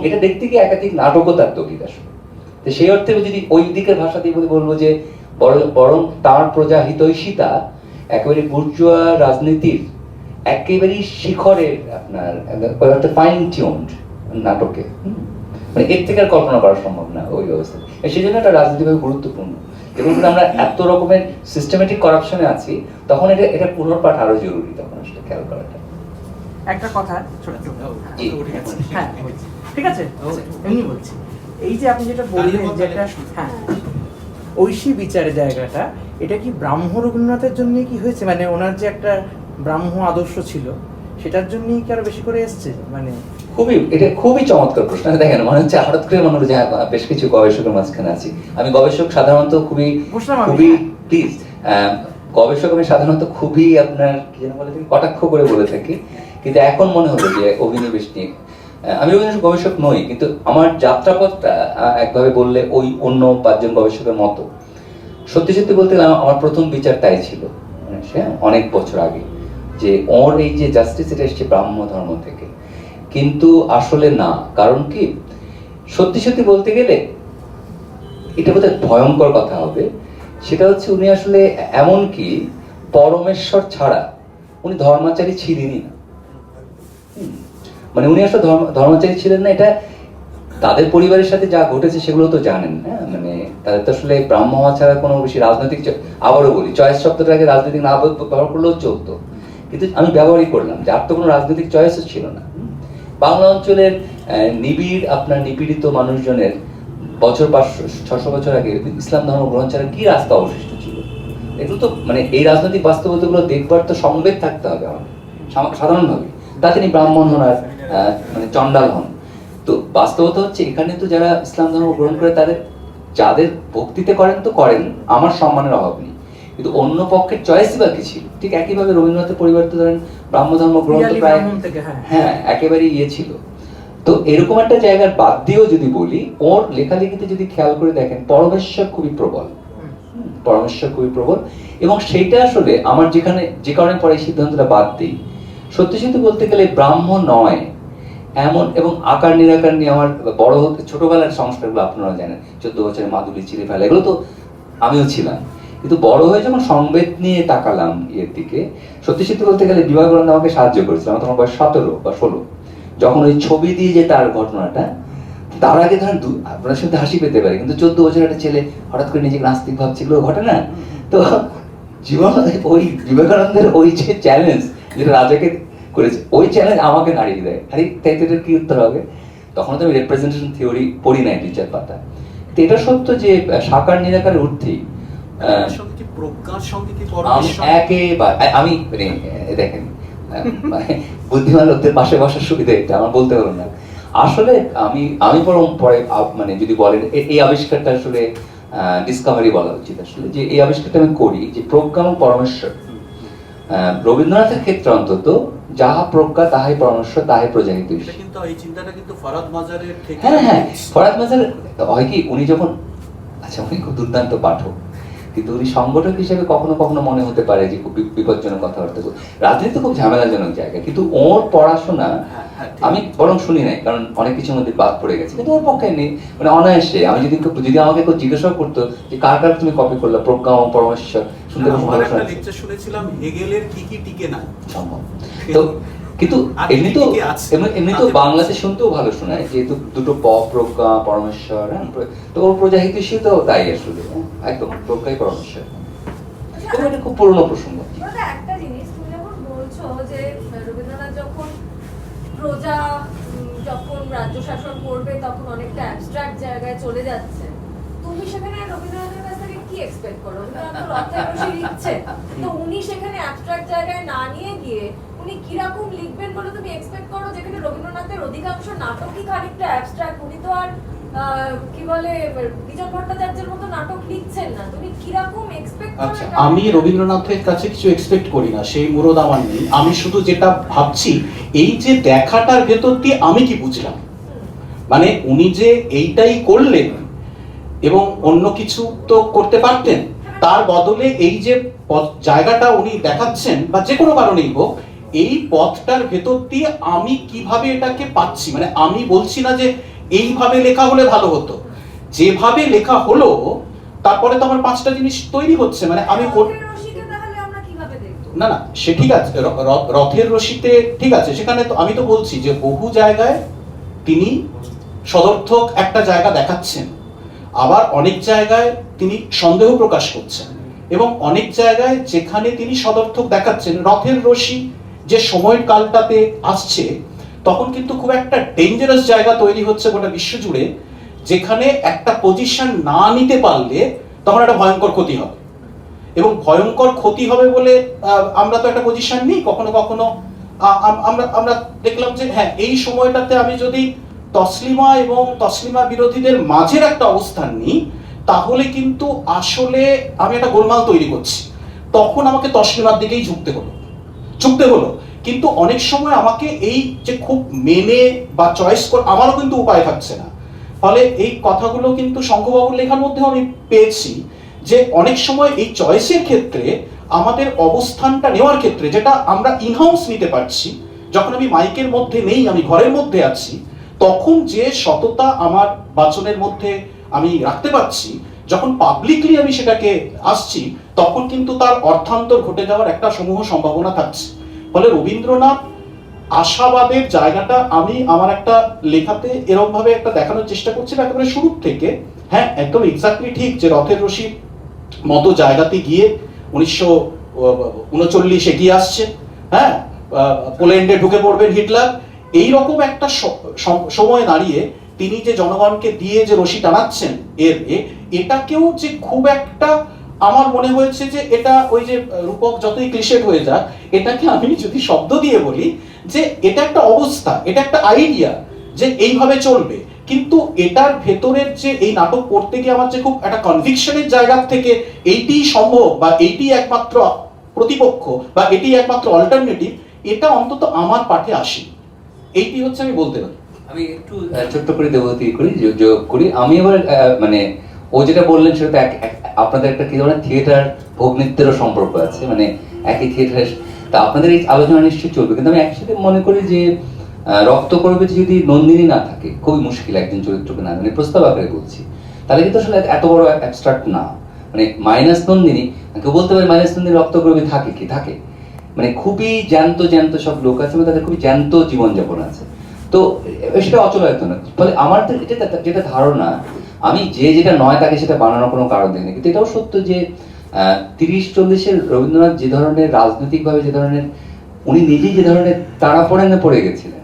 এটা দেখতে গিয়ে একাধিক নাটকও তার তৈরি আসলে। তো সেই অর্থে যদি ওই দিকের ভাষা দিয়ে বলবো যে বরং তার প্রজা হিতৈষিতা একেবারে বুর্জোয়া রাজনীতির একেবারেই শিখরের আপনার ফাইন টিউনড নাটকে, মানে এর থেকে আর কল্পনা করা সম্ভব না ওই অবস্থা। সেই জন্য এটা রাজনীতিভাবে গুরুত্বপূর্ণ, এবং আমরা এত রকমের সিস্টেমেটিক করাপশনে আছি, তখন এটা পুনর্পাঠ আরো জরুরি, তখন আসলে খেয়াল করাটা। একটা কথা হ্যাঁ ঠিক আছে, এমনি বলছি, এই যে আপনি যেটা বললেন যে একটা হ্যাঁ ঐশী বিচারের জায়গাটা, এটা কি ব্রাহ্ম রবীন্দ্রনাথের জন্য কি হয়েছে? মানে ওনার যে একটা ব্রাহ্ম আদর্শ ছিল সেটার জন্যই কি আরো বেশি করে এসছে? মানে এটা খুবই চমৎকার প্রশ্ন। দেখেন, মনে হচ্ছে হঠাৎ করে মনে হচ্ছে বেশ কিছু গবেষকের মাঝখানে আছি। আমি গবেষক সাধারণত খুবই প্লিজ গবেষক আমি সাধারণত খুবই আপনার কি যেন বলে থাকি, কটাক্ষ করে বলে থাকি, কিন্তু এখন মনে হলো যে অভিনিবেশ নিয়ে আমি গবেষক নই, কিন্তু আমার যাত্রাপথটা একভাবে বললে ওই অন্য 5 জন গবেষকের মতো। সত্যি সত্যি বলতে আমার প্রথম বিচার তাই ছিল অনেক বছর আগে, যে ওর এই যে জাস্টিস এটা এসছে ব্রাহ্ম ধর্ম থেকে, কিন্তু আসলে না। কারণ কি, সত্যি সত্যি বলতে গেলে এটা বোধহয় ভয়ঙ্কর কথা হবে, সেটা হচ্ছে উনি আসলে এমনকি পরমেশ্বর ছাড়া উনি ধর্মাচারী ছিলেনই না। মানে উনি আসলে ধর্মাচারী ছিলেন না, এটা তাদের পরিবারের সাথে যা ঘটেছে সেগুলো তো জানেন। হ্যাঁ, মানে তাদের তো আসলে ব্রাহ্ম হওয়া ছাড়া কোনো বেশি রাজনৈতিক, আবারও বলি চয়েস শব্দটাকে রাজনৈতিক না ব্যবহার করলেও চলতো, কিন্তু আমি ব্যবহারই করলাম যে আর তো কোনো রাজনৈতিক চয়েসও ছিল না। বাংলা অঞ্চলের নিপীড়িত মানুষজনের বছর 500-600 বছর আগে ইসলাম ধর্ম গ্রহণ ছাড়া কি রাস্তা অবশিষ্ট ছিল? এগুলো তো মানে এই রাজনৈতিক বাস্তবতাগুলো দেখবার তো সংবেদ থাকতে হবে আমাদের সাধারণভাবে, তা তিনি ব্রাহ্মণ হন আর মানে চণ্ডাল হন। তো বাস্তবতা হচ্ছে এখানে তো যারা ইসলাম ধর্ম গ্রহণ করে তাদের যাদের ভক্তিতে করেন তো করেন, আমার সম্মানের অভাব নেই, কিন্তু অন্য পক্ষের চয়েসই বা কি ছিল? ঠিক একইভাবে রবীন্দ্রনাথের পরিবার তো ধরেন ব্রাহ্ম ধর্ম গ্রহণ তো প্রায় হ্যাঁ একেবারে ছিল। তো এরকম একটা জায়গার বাদ দিয়েও যদি বলি, ওর লেখালেখিতে যদি খেয়াল করে দেখেন পরমেশ্বর খুবই প্রবল, এবং সেইটা আসলে আমার যে কারণে পরে এই সিদ্ধান্তটা বাদ দিই, সত্যি সত্যি বলতে গেলে ব্রাহ্ম নয় এমন, এবং আকার নিরাকার নিয়ে আমার বড় হতে ছোটবেলার সংস্কারগুলো আপনারা জানেন, 14 বছরের মাদুলি চিড়ে ফেলা, এগুলো তো আমিও ছিলাম, কিন্তু বড় হয়ে যখন সংবেদ নিয়ে তাকালাম এর দিকে, সত্যি সত্যি বলতে গেলে বিভাগরণ আমাকে সাহায্য করেছিল। আমার তখন বয়স 17 বা 16, যখন ওই ছবি দিয়ে যে তার ঘটনাটা, তার আগে ধরেন আপনার সাথে হাসি পেতে পারে, কিন্তু 14 বছরের একটা ছেলে হঠাৎ করে নিজেকে নাস্তিক ভাবছে, এগুলো ঘটে না? তো জীবন ওই বিবেকানন্দের ওই যে চ্যালেঞ্জ যেটা রাজাকে করেছে, ওই চ্যালেঞ্জ আমাকে নাড়িয়ে দেয়। আরে তাই তো এটার কি উত্তর হবে? তখন তো আমি রিপ্রেজেন্টেশন থিওরি পড়ি নাই 2-4 পাতা, তো এটা সত্য যে সাকার নিরাকারের ঊর্ধ্বেই এর সঙ্গে কি প্রজ্ঞার সঙ্গে কি আমি পরমেশ্বর একেবারে আমি মানে দেখেন মানে বুদ্ধিমান লোকদের পাশে বসার সুবিধা এটা আমার বলতে পারবো না। আসলে আমি বরং পরে মানে যদি বলেন এই আবিষ্কারটা আসলে ডিসকভারি বলা উচিত আসলে, যে এই আবিষ্কারটা আমি করি যে প্রজ্ঞা এবং পরমেশ্বর। রবীন্দ্রনাথের ক্ষেত্রে অন্তত যাহা প্রজ্ঞা তাহাই পরমেশ্বর তাহাই প্রজাহিত। এটা কিন্তু এই চিন্তাটা কিন্তু ফরাদ মাজারের থেকে হ্যাঁ, ফরাদ মাজার হয় কি, উনি যখন আচ্ছা উনি খুব দুর্দান্ত পাঠক, কিন্তু উনি সংগঠক হিসেবে কখনো কখনো মনে হতে পারে যে খুব বিপজ্জনক কথাবার্তা। রাজনীতি খুব ঝামেলাজনক জায়গা, কিন্তু ওর পড়াশোনা আমি বরং শুনি নাই, কারণ অনেক কিছুর মধ্যে বাদ পড়ে গেছে, কিন্তু ওর পক্ষে নেই মানে অনায়াসে। আমি যদি আমাকে কেউ জিজ্ঞাসা করতো যে কার কার তুমি কপি করলা, প্রজ্ঞা এবং পরমেশ্বর, শুনতে খুব ভালো একটা লেকচার শুনেছিলাম হেগেলের কি কি টিকে না সম্ভব। তো কিন্তু এমনি তো বাংলাতে শুনতেও ভালো শোনায়, যেহেতু দুটো প্রজ্ঞা পরমেশ্বর, তো ওর প্রজাহিতৈষী তো তাই আসলে একদম প্রজ্ঞাই পরমেশ্বর। এটা খুব পুরনো প্রসঙ্গ। একটা জিনিস তুমি যখন বলছো যে রবীন্দ্রনাথ যখন প্রজা যখন রাজ্য শাসন করবে তখন অনেকটা অ্যাবস্ট্রাক্ট জায়গায় চলে যাচ্ছে, তুমি সেখানে রবীন্দ্রনাথের কাছ থেকে কি এক্সপেক্ট করো? রথের ইচ্ছে তো উনি সেখানে অ্যাবস্ট্রাক্ট জায়গায় না নিয়ে গিয়ে উনি কিরকম লিখবেন বলে তুমি এক্সপেক্ট করো? যেখানে রবীন্দ্রনাথের অধিকাংশ নাটকই খানিকটা অ্যাবস্ট্রাক্ট, উনি তো আর কি বলে বিজন ভট্টাচার্যের মতো নাটক লিখছেন না, তুমি কিরকম এক্সপেক্ট করো? আচ্ছা, আমি রবীন্দ্রনাথের কাছে কিছু এক্সপেক্ট করি না, সেই মুরদ আমার নেই। আমি শুধু যেটা ভাবছি, এই যে দেখাটার ভেতর দিয়ে আমি কি বুঝলাম, মানে উনি যে এইটাই করলেন এবং অন্য কিছু তো করতে পারতেন, তার বদলে এই যে জায়গাটা উনি দেখাচ্ছেন বা যে কোনো কারণেই হোক, এই পথটার ভেতর দিয়ে আমি কিভাবে এটাকে পাচ্ছি, মানে আমি বলছি না যে এইভাবে লেখা হলে ভালো হতো, যেভাবে লেখা হলো তারপরে তো আমার পাঁচটা জিনিস তৈরি হচ্ছে, মানে আমি না না সে ঠিক আছে, রথের রশিতে ঠিক আছে, সেখানে তো আমি তো বলছি যে বহু জায়গায় তিনি সদর্থক একটা জায়গা দেখাচ্ছেন, আবার অনেক জায়গায় তিনি সন্দেহ প্রকাশ করছেন, এবং অনেক জায়গায় যেখানে তিনি সদর্থক দেখাচ্ছেন, রথের রশি যে সময়ের কালটাতে আসছে তখন কিন্তু খুব একটা ডেঞ্জারাস জায়গা তৈরি হচ্ছে গোটা বিশ্ব জুড়ে, যেখানে একটা পজিশন না নিতে পারলে তখন একটা ভয়ঙ্কর ক্ষতি হবে, এবং ভয়ঙ্কর ক্ষতি হবে বলে আমরা তো একটা পজিশন নিই কখনো কখনো। আমরা দেখলাম যে হ্যাঁ এই সময়টাতে আমি যদি তসলিমা এবং তসলিমা বিরোধীদের মাঝের একটা অবস্থান নিই, তাহলে কিন্তু আসলে আমি একটা গোলমাল তৈরি করছি, তখন আমাকে তসলিমার দিকেই ঝুঁকতে হলো। কিন্তু অনেক সময় আমাকে এই যে খুব মেনে বা চয়েস করে আমারও কিন্তু উপায় থাকছে না, ফলে এই কথাগুলো কিন্তু শঙ্করবাবুর লেখার মধ্যে আমি পেয়েছি যে অনেক সময় এই চয়েসের ক্ষেত্রে আমাদের অবস্থানটা নেওয়ার ক্ষেত্রে, যেটা আমরা ইনহাউস নিতে পারছি, যখন আমি মাইকের মধ্যে নেই, আমি ঘরের মধ্যে আছি, তখন যে সততা আমার বাচনের মধ্যে আমি রাখতে পারছি, যখন পাবলিকলি আমি সেটাকে আসছি, তখন কিন্তু তার অর্থান্তর ঘটে যাওয়ার একটা সমূহ সম্ভাবনা থাকছে। ফলে রবীন্দ্রনাথ আশাবাদের জায়গাটা আমি আমার একটা লেখাতে এরকম ভাবে একটা দেখানোর চেষ্টা করছিলাম একেবারে শুরুর থেকে। হ্যাঁ, একদম এক্স্যাক্টলি ঠিক যে রথের রশির মতো জায়গাতে গিয়ে 1939 এগিয়ে আসছে, হ্যাঁ, পোল্যান্ডে ঢুকে পড়বেন হিটলার, এইরকম একটা সময় দাঁড়িয়ে তিনি যে জনগণকে দিয়ে যে রশি টানাচ্ছেন, এটাকেও যে খুব একটা আমার মনে হয়েছে যে এটা ওই যে রূপক যতই ক্লিশেড হয়ে যাক, এটাকে আমি যদি শব্দ দিয়ে বলি যে এটা একটা অবস্থা, এটা একটা আইডিয়া যে এইভাবে চলবে, কিন্তু এটার ভেতরের যে এই নাটক পড়তে গিয়ে আমার যে খুব একটা কনভিকশনের জায়গা থেকে এইটিই সম্ভব বা এইটিই একমাত্র প্রতিপক্ষ বা এটি একমাত্র অল্টারনেটিভ, এটা অন্তত আমার পাঠে আসে, এইটি হচ্ছে আমি বলতে পারি। আমি একটু ছোট্ট করে দেবতী যোগ করি। আমি এবার মানে ও যেটা বললেন সেটা আপনাদের একটা কি ধরনের থিয়েটার ভোগনৃত্যেরও সম্পর্ক আছে, মানে একই থিয়েটারের, তা আপনাদের এই আলোচনা নিশ্চয়ই চলবে, কিন্তু আমি একসাথে মনে করি যে রক্ত করবে যদি নন্দিনী না থাকে, খুবই মুশকিল একজন চরিত্রকে না, মানে প্রস্তাব আকারে বলছি, তাহলে কিন্তু আসলে এত বড় অ্যাবস্ট্রাক্ট না, মানে মাইনাস নন্দিনী, কেউ বলতে পারে মাইনাস নন্দিনী রক্ত করবে থাকে কি থাকে, মানে খুবই জ্যান্ত জ্যান্ত সব লোক আছে, তাদের খুবই জ্যান্ত জীবনযাপন আছে, তো সেটা অচলায়িত না। ফলে আমার যেটা ধারণা, আমি যেটা নয় তাকে সেটা বানানোর কোনো কারণ দেখি না, কিন্তু এটাও সত্য যে 30-40-এর রবীন্দ্রনাথ যে ধরনের রাজনৈতিকভাবে যে ধরনের উনি নিজেই যে ধরনের তাড়াপড়েনে পড়ে গেছিলেন,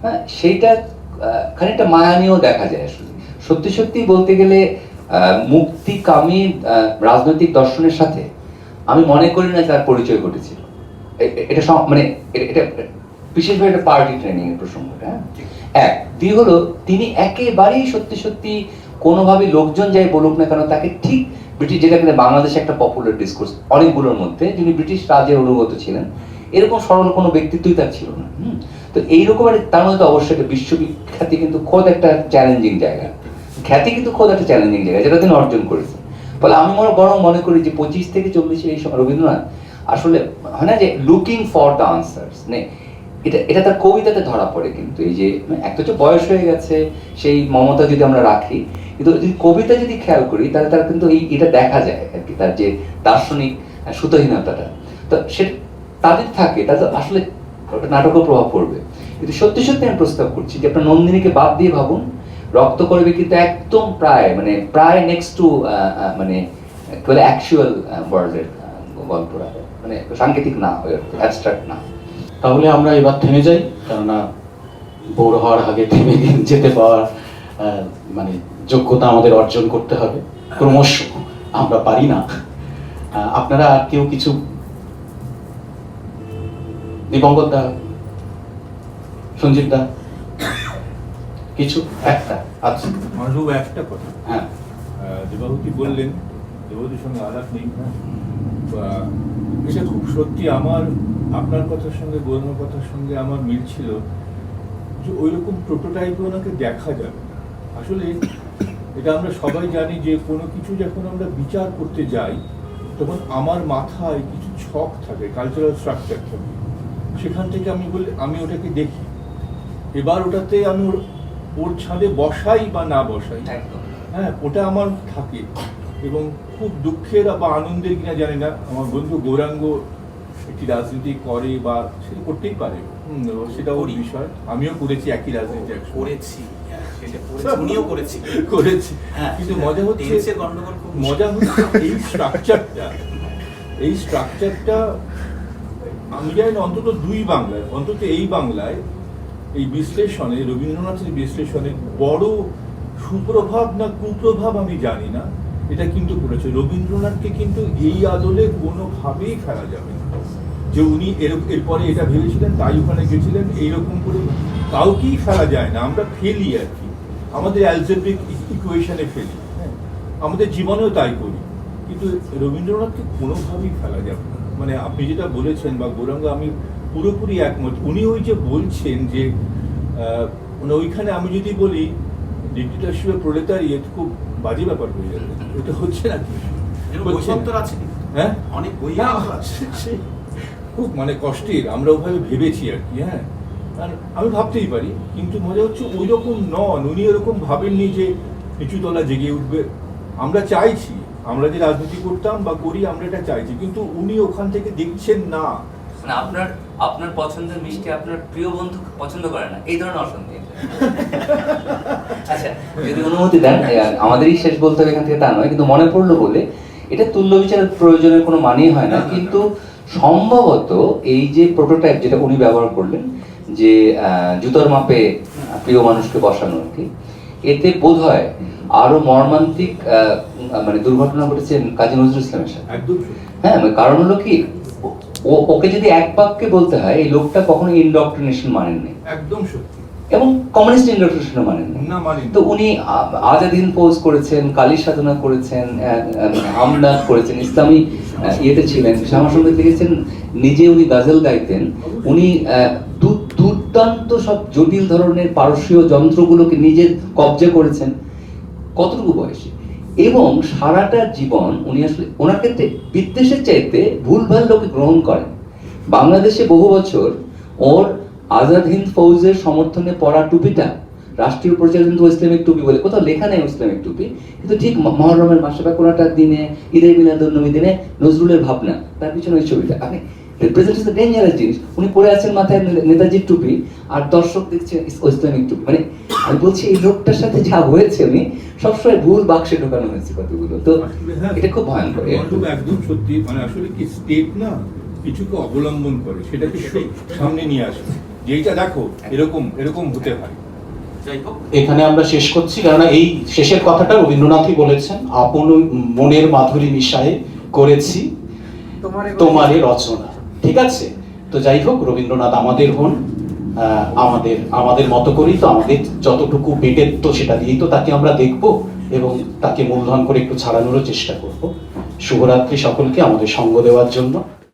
হ্যাঁ, সেইটা খানিকটা মায়ানীয় দেখা যায় আসলে। সত্যি সত্যি বলতে গেলে মুক্তিকামী রাজনৈতিক দর্শনের সাথে আমি মনে করি না তার পরিচয় ঘটেছিল। এটা মানে এটা বিশেষভাবে একটা পার্টি ট্রেনিং এর প্রসঙ্গটা। এক দুই হলো তিনি একেবারেই সত্যি সত্যি কোনোভাবে লোকজন যাই বলুক না কেন তাকে ঠিক ব্রিটিশ, যেটা কিন্তু বাংলাদেশে একটা পপুলার ডিসকোর্স অনেকগুলোর মধ্যে, যিনি ব্রিটিশ রাজের অনুগত ছিলেন, এরকম সরল কোনো ব্যক্তিত্বই তার ছিল না। তো এইরকম তার মধ্যে অবশ্যই একটা বিশ্ববিখ্যাতি কিন্তু খোদ একটা চ্যালেঞ্জিং জায়গা, খ্যাতি কিন্তু খোদ একটা চ্যালেঞ্জিং জায়গা যেটা তিনি অর্জন করেছেন। ফলে আমি বরং মনে করি যে 25 থেকে 40 এই সময় রবীন্দ্রনাথ আসলে হয় না যে লুকিং ফর দ্য আনসার্স, মানে এটা তার কবিতাতে ধরা পড়ে। কিন্তু এই যে একটা তো বয়স হয়ে গেছে, সেই মমতা যদি আমরা রাখি, কিন্তু যদি কবিতা যদি খেয়াল করি তাহলে তার কিন্তু এটা দেখা যায় আর কি, তার যে দার্শনিক সুতহীনতাটা, তো সে তাদের থাকে তাদের আসলে নাটকও প্রভাব পড়বে। কিন্তু সত্যি সত্যি আমি প্রস্তাব করছি যে আপনার নন্দিনীকে বাদ দিয়ে ভাবুন, রক্ত করবে কিন্তু একদম প্রায় নেক্সট টু মানে অ্যাকচুয়াল ওয়ার্ল্ডের গল্পটা, মানে সাংকেতিক না হয়ে অ্যাবস্ট্রাক্ট না। তাহলে আমরা এবার থেমে যাই, কেননা বড় হওয়ার আগে থেমে যেতে পাওয়ার মানে যোগ্যতা আমাদের অর্জন করতে হবে। ক্রমশ আমরা পারি না। আপনারা আর কেউ কিছু, দিবঙ্গত দা, সঞ্জীব দা, কিছু একটা আচ্ছা মানব একটা কথা, হ্যাঁ দেবাহুতি বললেন, দেবাহুতির সঙ্গে আলাপ নেই, এটা খুব সত্যি আমার আপনার কথার সঙ্গে গৌরবের কথার সঙ্গে আমার মিল ছিল যে ওই রকম প্রোটোটাইপে ওনাকে দেখা যাবে না। আসলে এটা আমরা সবাই জানি যে কোনো কিছু যখন আমরা বিচার করতে যাই তখন আমার মাথায় কিছু ছক থাকে, কালচারাল স্ট্রাকচার থাকে, সেখান থেকে আমি ওটাকে দেখি। এবার ওটাতে আমি ওর ছাদে বসাই বা না বসাই, হ্যাঁ ওটা আমার থাকে। এবং খুব দুঃখের বা আনন্দের কিনা জানি না, আমার বন্ধু গৌরাঙ্গ একটি রাজনীতি করে বা সেটা করতেই পারে, সেটা ওর বিষয়। আমিও করেছি একই রাজনীতি, করেছি কিন্তু মজা হচ্ছে এই স্ট্রাকচারটা আমি জানি না, অন্তত এই বাংলায় এই বিশ্লেষণে, রবীন্দ্রনাথের বিশ্লেষণে বড় সুপ্রভাব না কুপ্রভাব আমি জানি না, এটা কিন্তু করেছে। রবীন্দ্রনাথকে কিন্তু এই আদলে কোনোভাবেই ফেলা যাবে না যে উনি এরপরে এটা ভেবেছিলেন তাই ওখানে গেছিলেন, এইরকম করে কাউকেই ফেলা যায় না। আমরা ফেলি আর কি, আমাদের অ্যালজেব্রিক ইকুয়েশনে ফেলি, হ্যাঁ আমাদের জীবনেও তাই করি, কিন্তু রবীন্দ্রনাথকে কোনোভাবেই ফেলা যাবে না। মানে আপনি যেটা বলেছেন বা গৌরাঙ্গ, আমি পুরোপুরি একমত। উনি ওই যে বলছেন যে ওইখানে আমি যদি বলি ডিক্টেটরশিপের প্রলেতারিয়েট, খুব বাজে ব্যাপার হয়ে যাবে। এটা হচ্ছে না কি, হ্যাঁ অনেক বই আছে, খুব মানে কষ্টের, আমরা ওভাবে ভেবেছি আর কি। হ্যাঁ আমি ভাবতেই পারি, কিন্তু মজা হচ্ছে ওই রকম নন, উনি এরকম ভাবেননি যে নিচুতলা জেগে উঠবে। আমরা চাইছি, আমরা যে রাজনীতি করতাম বা করি আমরা এটা চাইছি, কিন্তু উনি ওখান থেকে দেখছেন না। মানে আপনার পছন্দের মিষ্টি আপনার প্রিয় বন্ধু পছন্দ করে না, এই ধরনের অসন্তি। আচ্ছা যদি অনুমতি দেন, আমাদেরই শেষ বলতে হবে এখান থেকে তা নয়, কিন্তু মনে পড়লো বলে, এটা তুল্য বিচারের প্রয়োজনের কোনো মানেই হয় না, কিন্তু সম্ভবত এই যে প্রোটোটাইপ যেটা উনি ব্যবহার করলেন, যে জুতোর মাপে প্রিয় মানুষকে বসানো আর কি, এতে বোধ হয় আরো মর্মান্তিক মানে দুর্ঘটনা ঘটেছে কাজী নজরুল ইসলামের সাথে। হ্যাঁ কারণ হলো কি, ওকে যদি এক বাক্যে বলতে হয়, এই লোকটা কখনো ইনডক্ট্রিনেশন মানেননি, একদম সত্যি, এবং কমিউনিস্ট ইনডক্ট্রিনেশন মানেননি। তো উনি আজাদ হিন্দ ফৌজ করেছেন, কালী সাধনা করেছেন, হামদা করেছেন, ইসলামী ইয়েতে ছিলেন, শ্যামাসংগীত লিখেছেন, নিজে উনি গাজল গাইতেন, উনি দুর্দান্ত সব জটিল ধরনের পারস্যীয় যন্ত্রগুলোকে নিজে কবজা করেছেন কতটুকু বয়সে, এবং সারাটা জীবন উনি আসলে ওনার ক্ষেত্রে বিদ্বেষের চাইতে ভুলভাল লোকে গ্রহণ করেন। বাংলাদেশে বহু বছর ওর আজাদ হিন্দ ফৌজের সমর্থনে পরা টুপিটা রাষ্ট্রীয় পর্যায়ে কিন্তু ইসলামিক টুপি বলে, কোথাও লেখা নেই ইসলামিক টুপি, কিন্তু ঠিক মহরমের মাসে বা কোনোটা দিনে, ঈদে মিলাদুন্নবী দিনে নজরুলের ভাবনা, তার পিছনে ওই ছবিটা আপনি রিপ্রেজেন্ট ডেঞ্জারাস জিনিস। উনি পরে আছেন মাথায় নেতাজির টুপি, আর দর্শক দেখছে ইসলামিক টুপি। মানে আমি বলছি এই লোকটার সাথে যা হয়েছে, উনি সবসময় ভুল বাক্সে ঢোকানো হয়েছে কতগুলো, তো এটা খুব ভয়ঙ্কর। একদম সত্যি, মানে আসলে কি স্টেট না কিছুকে অবলম্বন করে, সেটাকে সামনে নিয়ে আসে, যে এইটা দেখো এরকম হতে হয়, যাই হোক, এখানে আমরা শেষ করছি, কেননা এই শেষের কথাটা রবীন্দ্রনাথই বলেছেন, আপন মনের মাধুরী মিশায়ে করেছি তোমারে রচনা। ঠিক আছে, তো যাই হোক, রবীন্দ্রনাথ আমাদের হন, আমাদের মতো করেই তো, আমাদের যতটুকু পেটের তো সেটা দিয়েই তো তাকে আমরা দেখব এবং তাকে মূলধন করে একটু ছাড়ানোরও চেষ্টা করব। শুভরাত্রি সকলকে আমাদের সঙ্গ দেওয়ার জন্য।